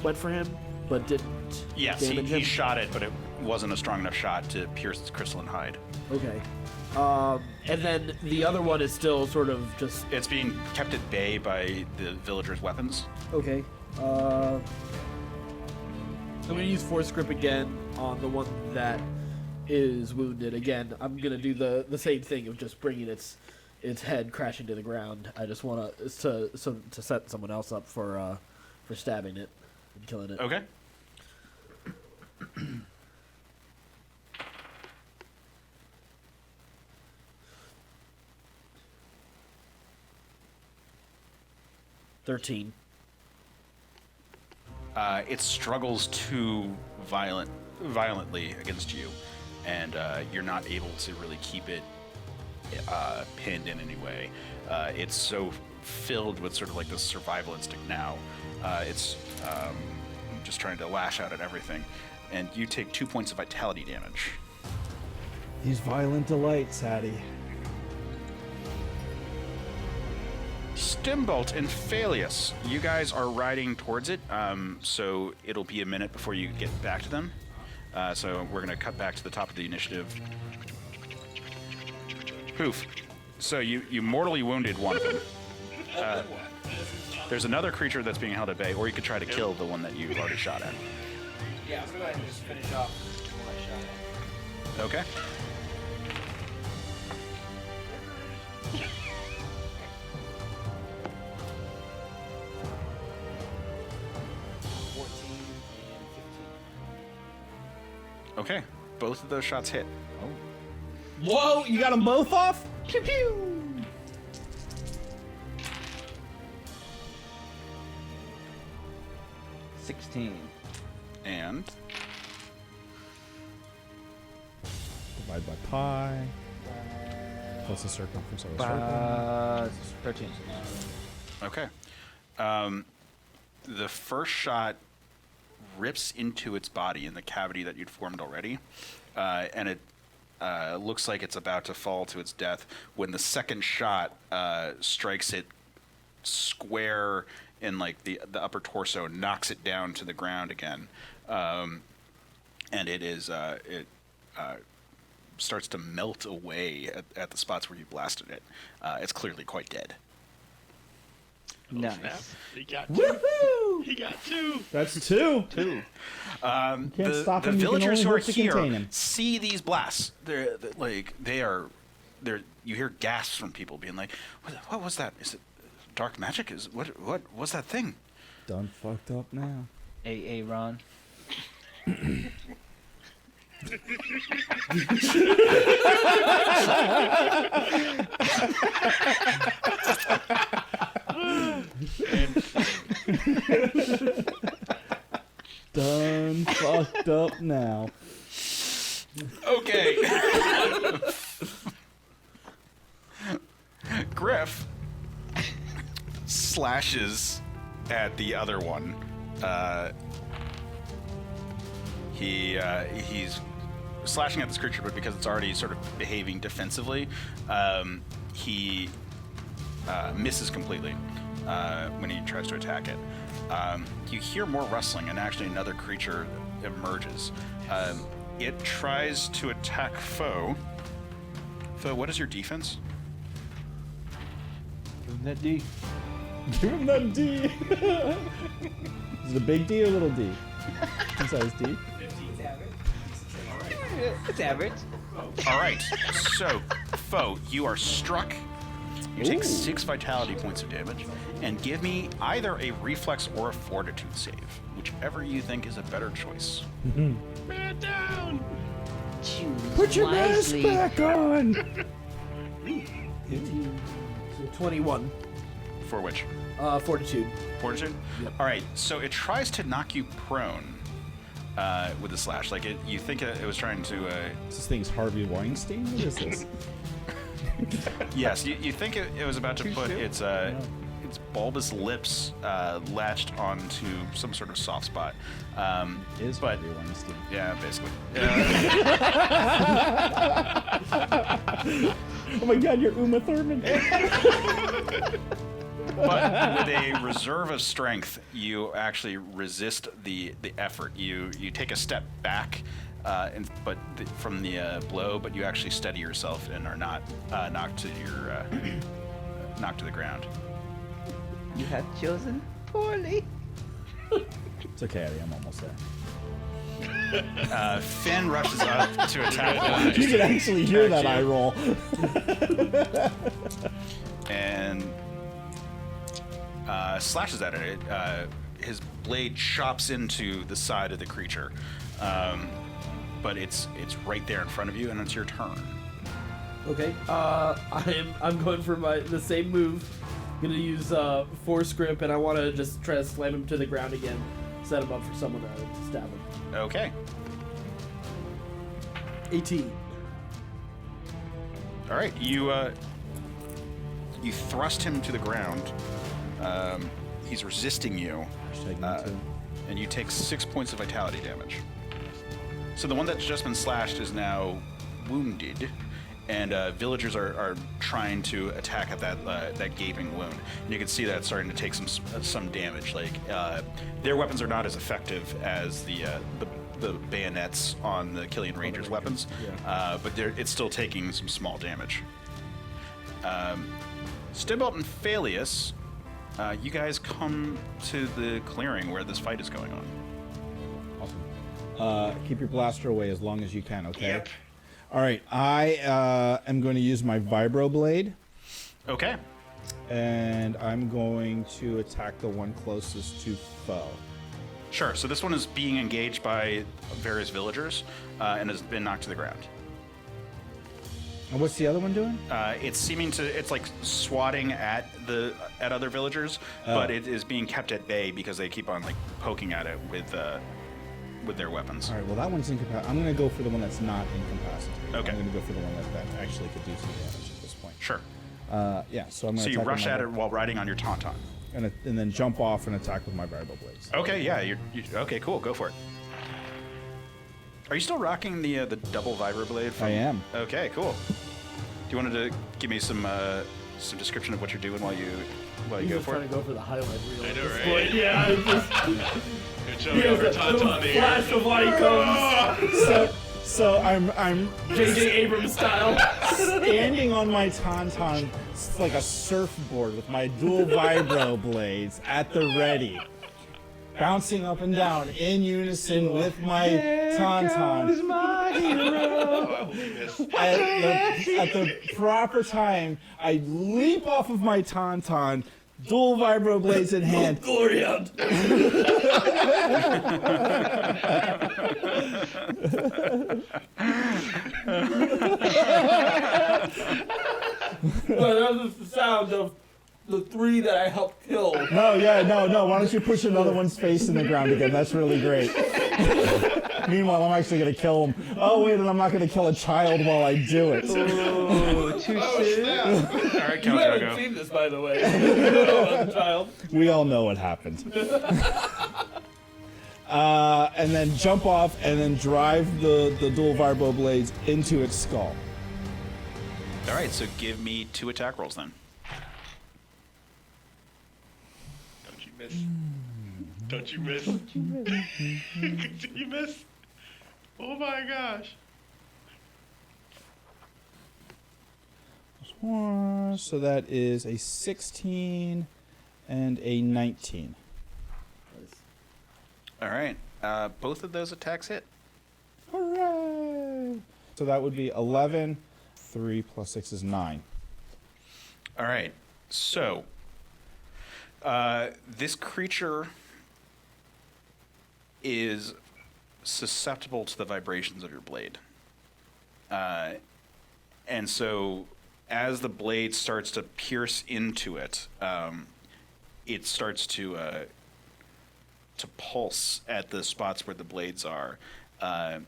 him, but didn't
Yes,
damage
he
him?
shot it, but wasn't a strong enough shot to pierce its crystalline hide.
Okay. And then the other one is still sort of just...
It's being kept at bay by the villagers' weapons.
Okay. I'm going to use Force Grip again on the one that is wounded. Again, I'm going to do the same thing of just bringing its head crashing to the ground. I just want to set someone else up for stabbing it and killing it.
Okay.
$13.
It struggles too violently against you, and you're not able to really keep it pinned in any way. It's so filled with sort of like this survival instinct now. It's just trying to lash out at everything, and you take 2 points of vitality damage.
These violent delights, Addy.
Stimbolt and Phelius, you guys are riding towards it, so it'll be a minute before you get back to them. So we're going to cut back to the top of the initiative. Poof. So you mortally wounded one of them. There's another creature that's being held at bay, or you could try to kill the one that you already shot at.
Yeah, let's go ahead and just finish off what I shot at.
Okay. Okay, both of those shots hit.
Whoa! You got them both off?
Pew pew! $16.
And
Divide by pi. Plus the circumference of the circle.
13.
okay. The first shot rips into its body in the cavity that you'd formed already, and it looks like it's about to fall to its death when the second shot strikes it square in like the upper torso, knocks it down to the ground again, and it is starts to melt away at the spots where you blasted it. It's clearly quite dead.
Nice.
Snap. He got two.
Woohoo!
He got two.
That's two.
The
stop him, you can
villagers
only
who are
hope to contain
here
him.
see these blasts. They're you hear gasps from people being like, "What was that? Is it dark magic? Is what was that thing?"
Done fucked up now.
AA Ron.
Done fucked up now.
Okay. Griff slashes at the other one. He's slashing at this creature, but because it's already sort of behaving defensively, he misses completely when he tries to attack it. You hear more rustling, and actually another creature emerges. It tries to attack Foe. Foe, what is your defense?
That D.
Give him that D. Is it a big D or a little D? What size D?
It's average.
All right. So, Foe, you are struck. You take 6 vitality points of damage, and give me either a reflex or a fortitude save, whichever you think is a better choice.
Man down.
Put your mask back on.
So 21.
For which?
Fortitude.
Fortitude?
Yep.
All right. So it tries to knock you prone with a slash. Like you think it was trying to.
This thing's Harvey Weinstein? What is this?
Yes, you think it was about to put its bulbous lips latched onto some sort of soft spot.
Is
but
Harvey Weinstein.
yeah, basically.
Oh my god, you're Uma Thurman.
But with a reserve of strength, you actually resist the effort. You take a step back, from the blow, but you actually steady yourself and are not knocked to knocked to the ground.
You have chosen poorly.
It's okay, Addy. I'm almost there.
Finn rushes up to attack.
You can actually hear that eye roll.
And slashes at it. His blade chops into the side of the creature, but it's right there in front of you, and it's your turn.
Okay. I'm going for the same move. Gonna use force grip, and I want to just try to slam him to the ground again. Set him up for someone to stab him.
Okay.
18.
All right. You thrust him to the ground. He's resisting you, and you take 6 points of vitality damage. So the one that's just been slashed is now wounded, and villagers are trying to attack at that gaping wound. And you can see that it's starting to take some damage. Like their weapons are not as effective as the bayonets on the Killian Rangers' weapons, but it's still taking some small damage. Stibbolt and Phelius, you guys come to the clearing where this fight is going on.
Awesome. Keep your blaster away as long as you can, okay?
Yep.
All right, I am going to use my vibro blade,
Okay.
and I'm going to attack the one closest to foe.
Sure. So this one is being engaged by various villagers and has been knocked to the ground.
And what's the other one doing?
It's like swatting at other villagers, but it is being kept at bay because they keep on like poking at it with their weapons.
All right, well, that one's incapacitated. I'm going to go for the one that's not incapacitated.
Okay.
I'm going to go for the one that actually could do some damage at this point.
Sure.
Yeah, so I'm going to
So you rush at it while riding on your tauntaun.
and then jump off and attack with my variable blades.
Okay, yeah, okay, cool, go for it. Are you still rocking the double vibroblade?
I am.
Okay, cool. Do you want to give me some description of what you're doing while you
He's
go
just
for
trying
it?
to go for the highlight reel.
I
at
know,
this
right?
point. Yeah, it's just
You're showing off your tauntaun here.
flash of light comes.
So I'm
J.J. Abrams style.
standing on my tauntaun like a surfboard with my dual vibro blades at the ready, bouncing up and down in unison with my tauntaun.
Oh, we missed.
At the proper time, I leap off of my tauntaun, dual vibro blades in hand.
Glory out. That was the sound of the three that I helped kill.
No. Why don't you push another one's face in the ground again? That's really great. Meanwhile, I'm actually going to kill him. Oh, wait, and I'm not going to kill a child while I do it.
Oh, too soon.
All right,
You
Count
haven't
Drago.
seen this, by the way. You don't know about the child.
We all know what happened. And then jump off and then drive the dual vibro blades into its skull.
All right, so give me 2 attack rolls then.
Don't you miss. Don't you miss. Did you miss? Oh my gosh.
So that is a 16 and a 19.
All right, both of those attacks hit.
Hooray! So that would be 11. 3 plus 6 is 9.
All right, so this creature is susceptible to the vibrations of your blade. And so as the blade starts to pierce into it, it starts to pulse at the spots where the blades are, and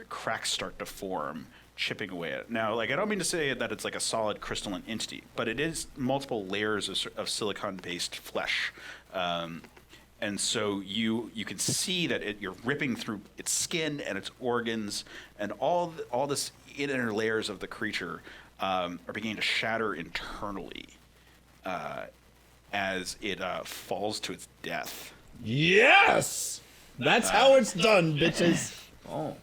cracks start to form, chipping away at it. Now, like, I don't mean to say that it's like a solid crystalline entity, but it is multiple layers of silicon-based flesh. And so you can see that you're ripping through its skin and its organs, and all this inner layers of the creature are beginning to shatter internally as it falls to its death.
Yes! That's how it's done, bitches.
Oh.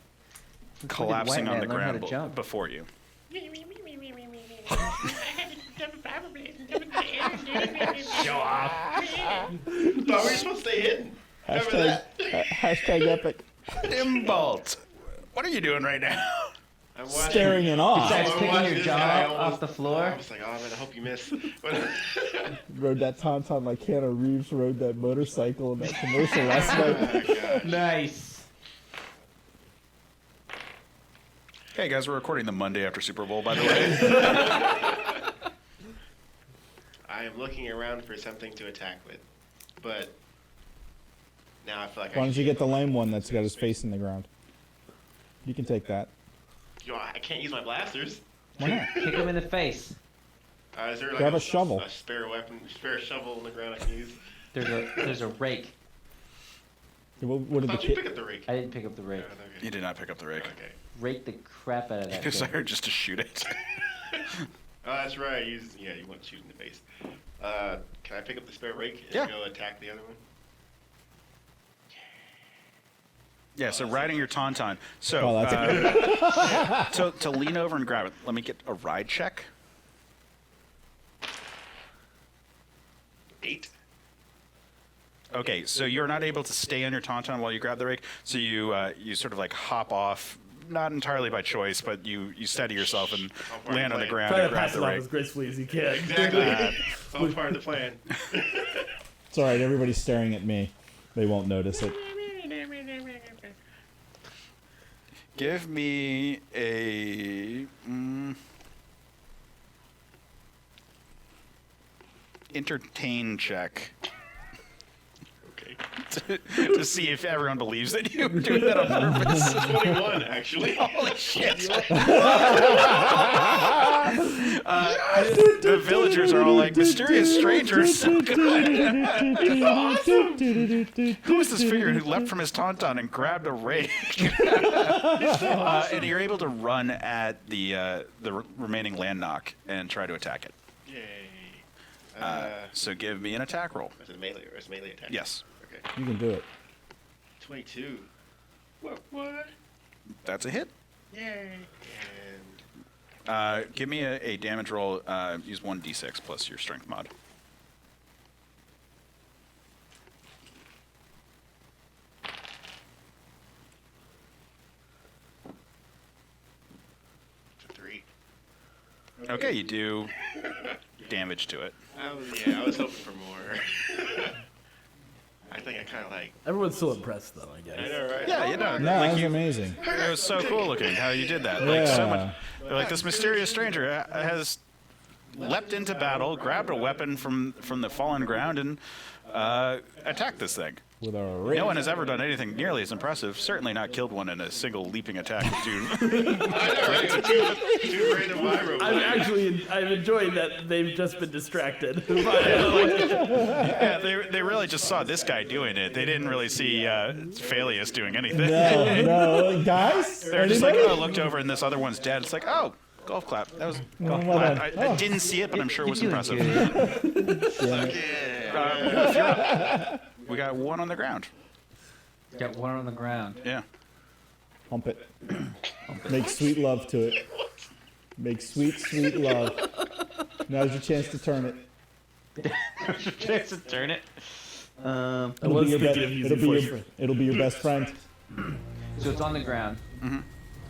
collapsing on the
Learn how to
ground
jump.
before you.
Show off. Thought we were supposed to stay hidden.
Hashtag epic.
Dimbolt, what are you doing right now?
I'm watching.
Staring in awe.
Besides
I'm
picking
watching
your
this
jaw
guy
off the floor.
I was like, oh man, I hope you miss.
Rode that tauntaun like Keanu Reeves rode that motorcycle in that commercial last night.
Oh, gosh.
Nice.
Hey guys, we're recording the Monday after Super Bowl, by the way.
I am looking around for something to attack with, but now I feel like
Why
I
don't you
should-
get the lame one that's got his face in the ground? You can take that.
You know, I can't use my blasters.
Why not?
Kick him in the face.
Is there like
Grab a shovel.
A spare weapon, spare shovel in the ground I can use?
There's a rake.
What did the
How'd you
kid?
pick up the rake?
I didn't pick up the rake.
Oh, okay.
You did not pick up the rake.
Okay.
Rake the crap out of that
Because I
thing.
heard just to shoot it.
Oh, that's right. You want to shoot in the face. Can I pick up the spare rake and
Yeah.
go attack the other one?
Yeah, so riding your tauntaun. So,
Oh, that's
to lean over and grab it, let me get a ride check.
8.
Okay, so you're not able to stay on your tauntaun while you grab the rake, so you sort of like hop off, not entirely by choice, but you steady yourself and
part
land
of
on
the
the
plan.
ground
Try
and
to
grab
pass
the
it off
rake.
as gracefully as you can.
Exactly. It's all part of the plan.
It's all right. Everybody's staring at me. They won't notice it.
Give me a entertain check
Okay.
to see if everyone believes that you're doing that on purpose.
21, actually.
Holy shit! The villagers are all like, mysterious strangers. So good. Who is this figure who leapt from his tauntaun and grabbed a rake? And you're able to run at the remaining Landknock and try to attack it.
Yay.
So give me an attack roll.
Is it melee or is it melee attack?
Yes,
Okay.
You can do it.
22. What?
that's a hit.
Yay. And
Give me a damage roll. Use 1d6 plus your strength mod.
it's a 3.
Okay, you do damage to it.
I was hoping for more. I think I kind of like.
Everyone's so impressed, though, I
I
guess.
know, right?
Yeah, you know,
No, that
like
was
you,
amazing.
it was so cool looking how you did that. Like so
Yeah.
much, like this mysterious stranger has leapt into battle, grabbed a weapon from the fallen ground, and attacked this thing.
With a rake.
No one has ever done anything nearly as impressive. Certainly not killed one in a single leaping attack. Dude,
I know, right? Two random pyro.
I'm enjoying that they've just been distracted.
yeah, they really just saw this guy doing it. They didn't really see Phelius doing anything.
No, guys.
They were just like,
Anybody?
oh, looked over and this other one's dead. It's like, oh, golf clap. That was.
Well done.
I didn't see it, but I'm sure it was
You're
impressive.
doing good.
Damn it.
We got one on the ground.
Got one on the ground.
Yeah.
Hump it. Make sweet love to it. Make sweet, sweet love. Now's your chance to turn it.
Chance to turn it.
I
It'll
was
be your
thinking
be-
of
it'll
using
be
force.
your, it'll be your best friend.
So it's on the ground.
Mm-hmm.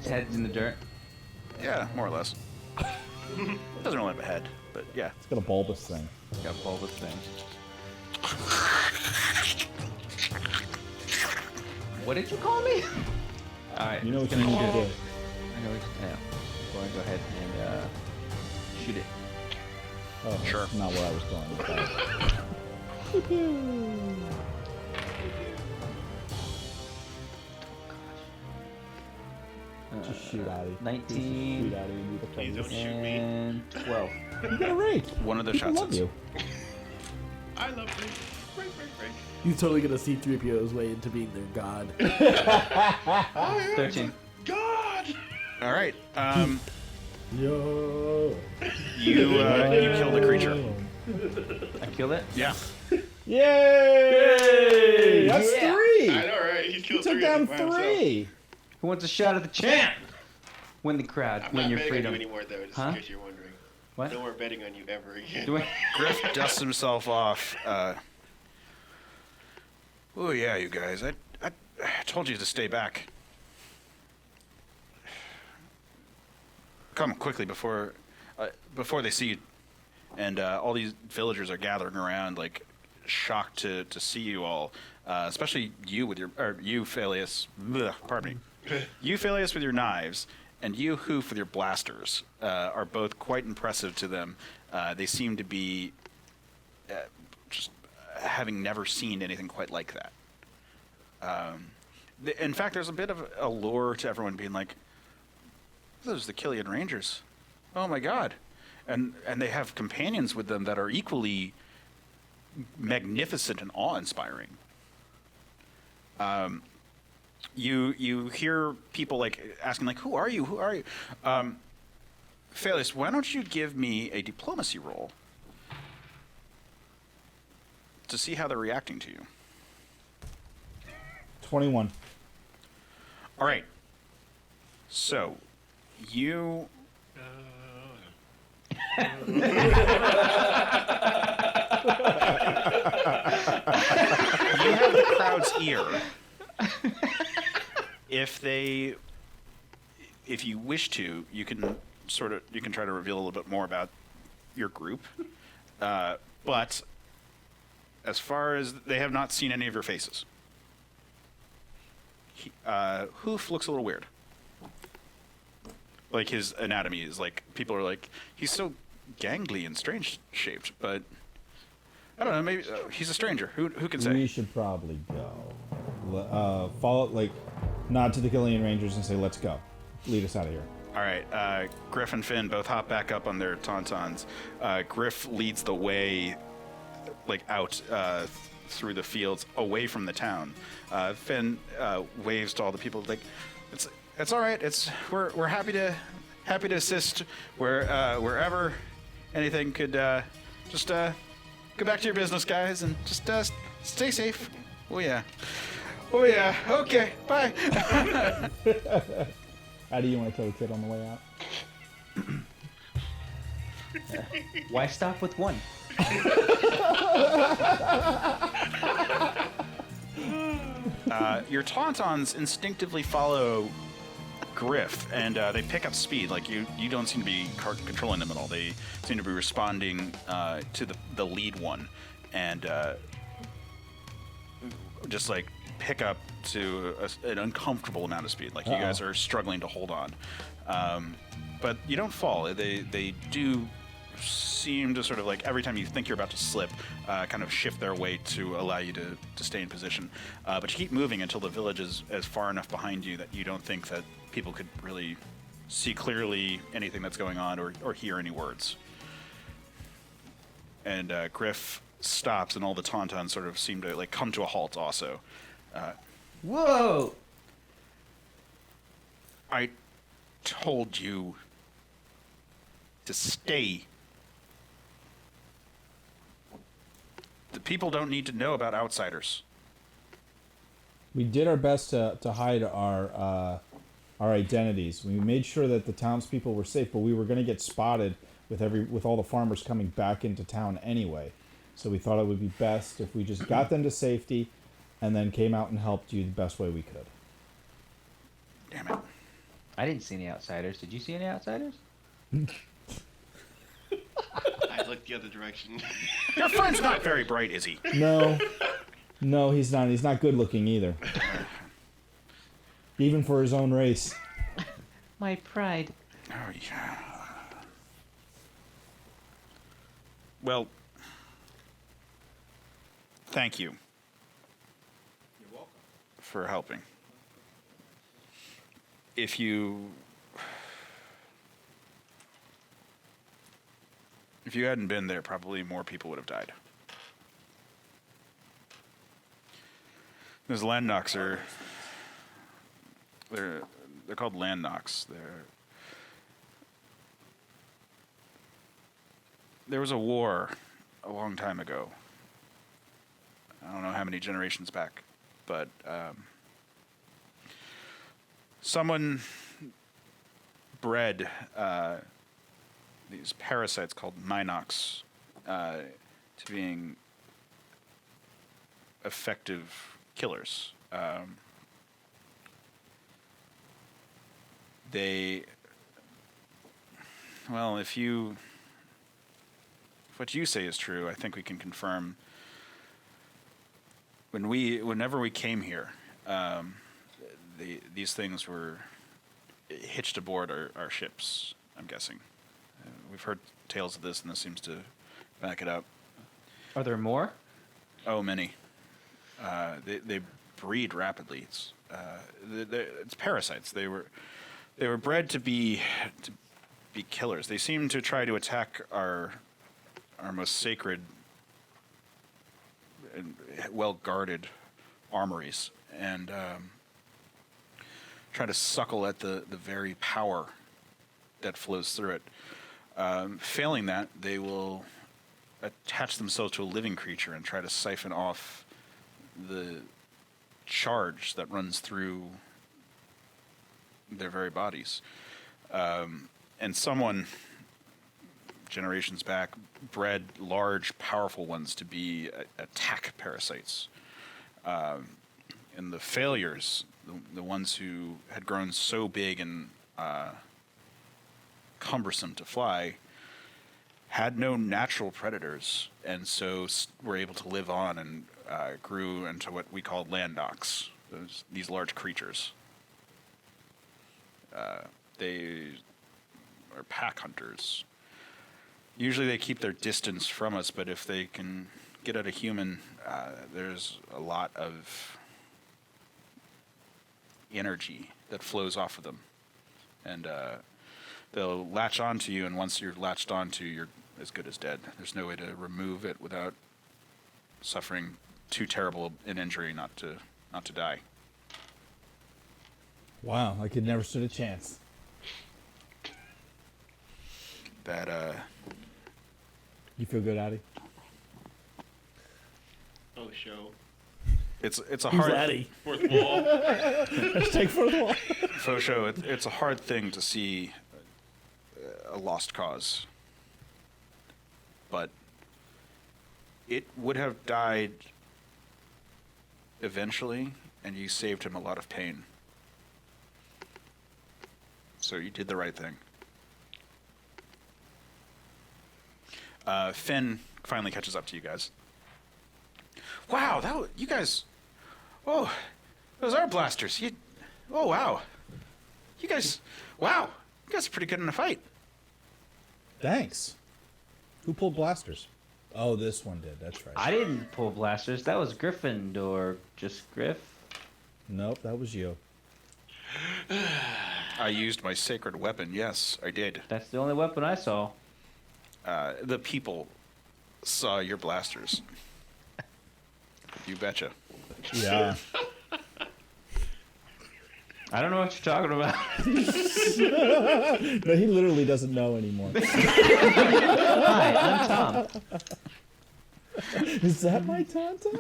Its head's in the dirt.
Yeah, more or less. Doesn't really have a head, but yeah.
It's got a bulbous thing.
Got a bulbous thing. What did you call me? All right.
You know what you
gonna
need to do.
I know what. Yeah. Go and go ahead and shoot it.
Oh,
Sure.
Not where I was going with that. Just shoot Addy.
19
Shoot Addy and you the
Please don't
funniest.
shoot me.
and 12.
You got a rake.
One of the
People
shots.
love
hits.
you.
I love you. Break.
He's totally gonna see 3PO's way into being their god.
13.
God!
All right.
Yo.
You killed a creature.
I killed it.
Yeah.
Yay! That's
Yeah.
3.
I know, right? He killed
Took
3
down
by himself.
3.
Who wants a shot at the champ? Win the crowd.
I'm
Win
not
your
betting
freedom.
on you anymore, though, just
Huh?
in case you're wondering.
What?
No more betting on you ever again.
Do I-
Griff dusts himself off. Oh yeah, you guys. I told you to stay back. Come quickly before they see you. And all these villagers are gathering around, like shocked to see you all. Especially you with you, Phelius. Pardon me. You, Phelius, with your knives, and you, Hoof, with your blasters, are both quite impressive to them. They seem to be just having never seen anything quite like that. In fact, there's a bit of a lure to everyone being like, "Those are the Killian Rangers. Oh my God!" And they have companions with them that are equally magnificent and awe-inspiring. You hear people like asking like, "Who are you? Who are you?" Phelius, why don't you give me a diplomacy roll to see how they're reacting to you?
21.
All right. So, you. You have the crowd's ear. If you wish to, you can try to reveal a little bit more about your group. But as far as they have not seen any of your faces. Hoof looks a little weird. Like his anatomy is like, people are like, he's so gangly and strange shaped, but I don't know, maybe he's a stranger. Who can say?
We should probably go. Follow, like, nod to the Killian Rangers and say, let's go. Lead us out of here.
All right, Griff and Finn both hop back up on their tauntauns. Griff leads the way, like, out through the fields, away from the town. Finn waves to all the people, like, it's all right. We're happy to assist wherever anything could. Just go back to your business, guys, and just stay safe. Oh yeah. Okay. Bye.
Addy, you want to kill a kid on the way out?
Why stop with one?
Your tauntauns instinctively follow Griff, and they pick up speed. Like you don't seem to be controlling them at all. They seem to be responding to the lead one, and just like pick up to an uncomfortable amount of speed. Like you guys are struggling to hold on, but you don't fall. They do seem to sort of like every time you think you're about to slip, kind of shift their weight to allow you to stay in position. But you keep moving until the village is far enough behind you that you don't think that people could really see clearly anything that's going on or hear any words. And Griff stops, and all the tauntauns sort of seem to like come to a halt also.
Whoa!
I told you to stay. The people don't need to know about outsiders.
We did our best to hide our identities. We made sure that the townspeople were safe, but we were going to get spotted with all the farmers coming back into town anyway. So we thought it would be best if we just got them to safety and then came out and helped you the best way we could.
Damn it.
I didn't see any outsiders. Did you see any outsiders?
I looked the other direction.
Your friend's not very bright, is he?
No, he's not. He's not good looking either. Even for his own race.
My pride.
Oh, yeah. Well, thank you.
You're welcome.
For helping. If you hadn't been there, probably more people would have died. Those Landknocks are they're called Landknocks. There was a war a long time ago. I don't know how many generations back, but someone bred these parasites called Landknocks to being effective killers. Well, if what you say is true, I think we can confirm. Whenever we came here, these things were hitched aboard our ships, I'm guessing. We've heard tales of this, and this seems to back it up.
Are there more?
Oh, many. They breed rapidly. It's parasites. They were bred to be killers. They seem to try to attack our most sacred and well-guarded armories, and try to suckle at the very power that flows through it. Failing that, they will attach themselves to a living creature and try to siphon off the charge that runs through their very bodies. And someone, generations back, bred large, powerful ones to be attack parasites. And the failures, the ones who had grown so big and cumbersome to fly, had no natural predators, and so were able to live on and grew into what we call Landknocks, these large creatures. They are pack hunters. Usually they keep their distance from us, but if they can get at a human, there's a lot of energy that flows off of them. And they'll latch onto you, and once you're latched onto, you're as good as dead. There's no way to remove it without suffering too terrible an injury not to die.
Wow, I could never stood a chance.
That
You feel good, Addy?
Oh, show.
it's a
Who's
hard
Addy?
Fourth wall.
Take for the wall.
Fosho, it's a hard thing to see a lost cause, but it would have died eventually, and you saved him a lot of pain. So you did the right thing. Finn finally catches up to you guys. Wow, you guys. Oh, those are blasters. Oh, wow. You guys. Wow. You guys are pretty good in a fight.
Thanks. Who pulled blasters? Oh, this one did. That's right.
I didn't pull blasters. That was Gryffindor. Just Griff.
Nope, that was you.
I used my sacred weapon. Yes, I did.
That's the only weapon I saw.
The people saw your blasters. You betcha.
Yeah.
I don't know what you're talking about.
No, he literally doesn't know anymore.
Hi, I'm Tom.
Is that my tauntaun?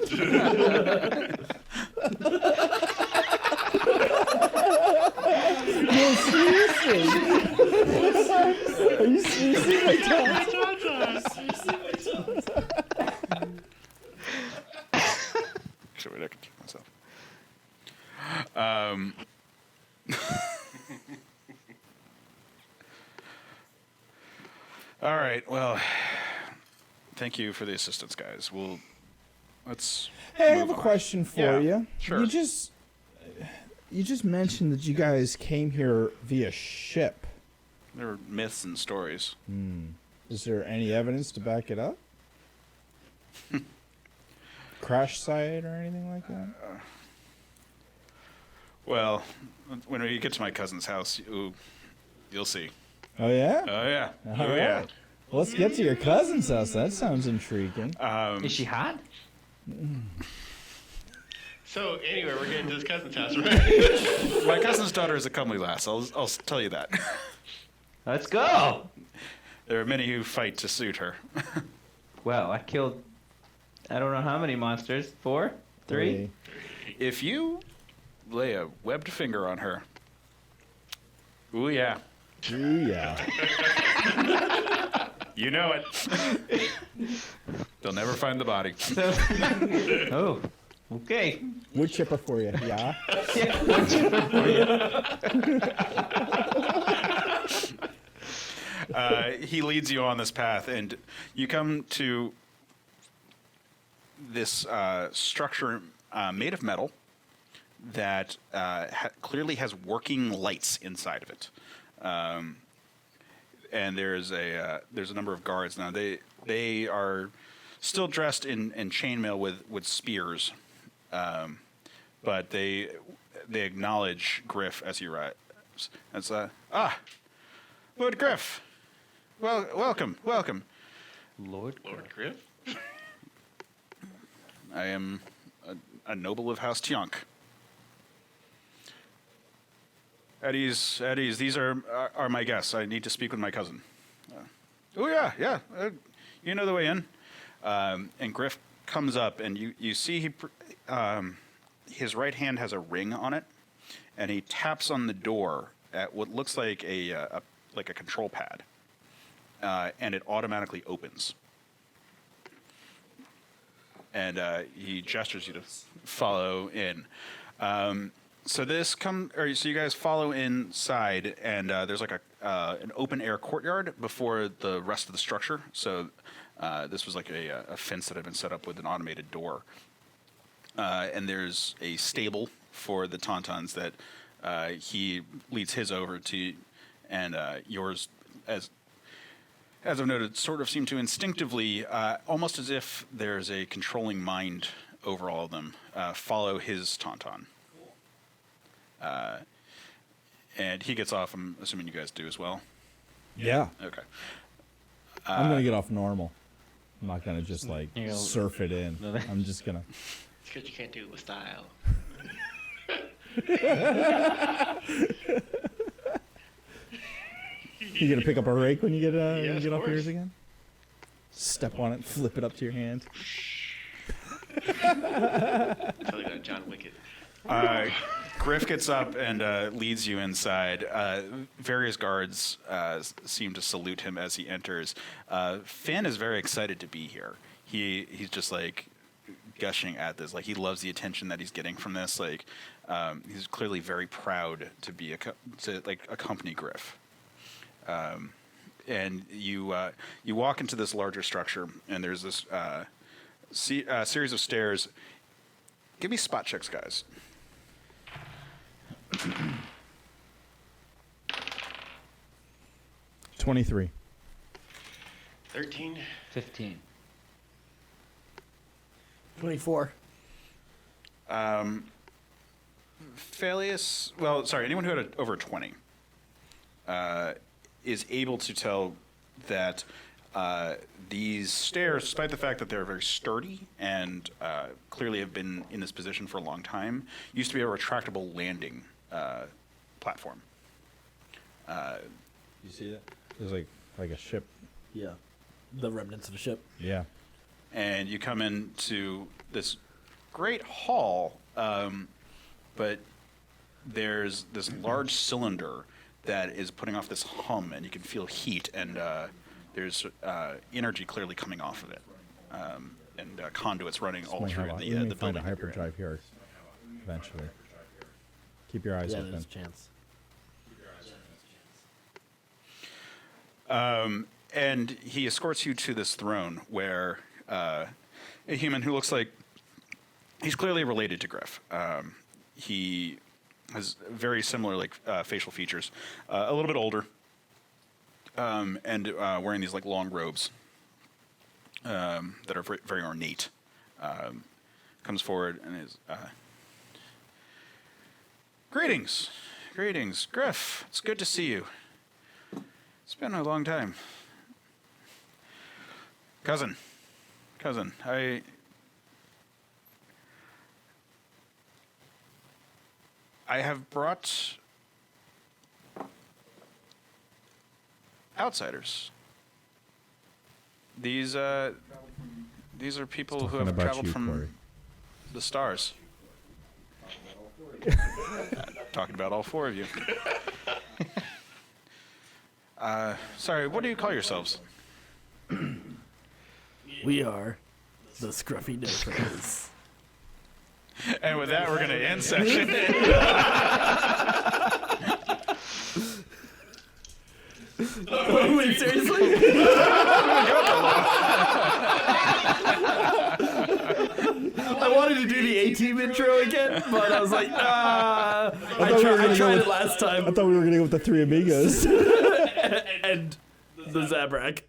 No, seriously. Are you seriously my tauntaun?
Actually, wait, I can check myself. All right. Well, thank you for the assistance, guys. Let's.
Hey, I have a
move on.
question for
Yeah,
you.
sure.
You just mentioned that you guys came here via ship.
There are myths and stories.
Is there any evidence to back it up? Crash site or anything like that?
Well, when we get to my cousin's house, you'll see.
Oh yeah?
Oh yeah.
All
Oh
right.
yeah.
Well, let's get to your cousin's house. That sounds intriguing.
Is she hot?
So anyway, we're getting to his cousin's house, right?
My cousin's daughter is a comely lass. I'll tell you that.
Let's go.
There are many who fight to suit her.
Well, I killed, I don't know how many monsters. 4? 3?
If you lay a webbed finger on her, Ooh, yeah.
Ooh, yeah.
You know it. They'll never find the body.
Oh, okay.
Wood chipper for you. Yeah.
He leads you on this path, and you come to this structure made of metal that clearly has working lights inside of it. And there's a number of guards now. They are still dressed in chainmail with spears, but they acknowledge Griff as he arrives. It's Lord Griff. Well, welcome.
Lord
Griff?
I am a noble of House Tiank. Addy's, these are my guests. I need to speak with my cousin. Oh, yeah. You know the way in. And Griff comes up, and you see his right hand has a ring on it, and he taps on the door at what looks like a control pad, and it automatically opens. And he gestures you to follow in. So you guys follow inside, and there's like an open air courtyard before the rest of the structure. So this was like a fence that had been set up with an automated door. And there's a stable for the Tauntauns that he leads his over to, and yours, as I've noted, sort of seem to instinctively, almost as if there's a controlling mind over all of them, follow his Tauntaun. And he gets off, I'm assuming you guys do as well.
Yeah.
Okay.
I'm going to get off normal. I'm not going to just surf it in.
No,
I'm just going to.
It's because you can't do it with style.
You going to pick up a rake when you get
Yes,
you get
of
off
course.
yours again? Step on it, flip it up to your hand.
Totally got John Wick.
Griff gets up and leads you inside. Various guards seem to salute him as he enters. Finn is very excited to be here. He's just like gushing at this. Like, he loves the attention that he's getting from this. Like, he's clearly very proud to be to accompany Griff. And you walk into this larger structure, and there's this series of stairs. Give me spot checks, guys.
23.
13.
15.
24.
Phelius, anyone who had over 20 is able to tell that these stairs, despite the fact that they're very sturdy and clearly have been in this position for a long time, used to be a retractable landing platform.
You see that? There's like a ship.
Yeah. The remnants of a ship.
Yeah.
And you come into this great hall, but there's this large cylinder that is putting off this hum, and you can feel heat, and there's energy clearly coming off of it, and conduits running all through the
find
building.
a hyperdrive here eventually. Keep your eyes
Yeah,
open.
there's a chance.
And he escorts you to this throne where a human who looks like he's clearly related to Griff. He has very similar facial features, a little bit older, and wearing these long robes that are very, very ornate. Comes forward and is greetings, Griff. It's good to see you. It's been a long time. Cousin, I have brought outsiders. These are people who have traveled from
Corey.
the stars. Talking about all four of you. Sorry, what do you call yourselves?
We are the Scruffy Nerfherders.
And with that, we're going to end session.
Wait, seriously? I wanted to do the A-Team intro again, but I was like, I tried it last time.
I thought we were going to go with the Three Amigos.
And the Zabrak.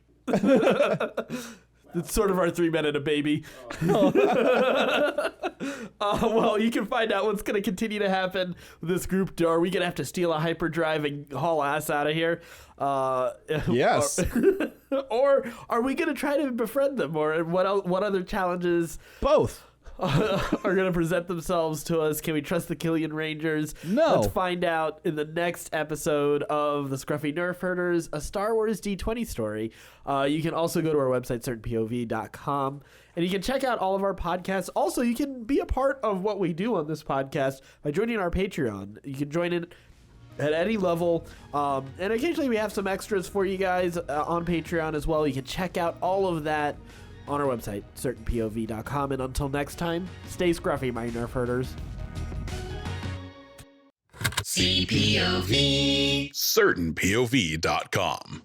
It's sort of our 3 men and a baby. Well, you can find out what's going to continue to happen with this group. Are we going to have to steal a hyperdrive and haul ass out of here?
Yes.
Or are we going to try to befriend them? Or what other challenges
Both.
are going to present themselves to us? Can we trust the Killian Rangers?
No.
Let's find out in the next episode of the Scruffy Nerfherders, a Star Wars D20 story. You can also go to our website, certainpov.com, and you can check out all of our podcasts. Also, you can be a part of what we do on this podcast by joining our Patreon. You can join in at any level, and occasionally we have some extras for you guys on Patreon as well. You can check out all of that on our website, certainpov.com. And until next time, stay scruffy, my nerf herders.
CPOV.
certainpov.com.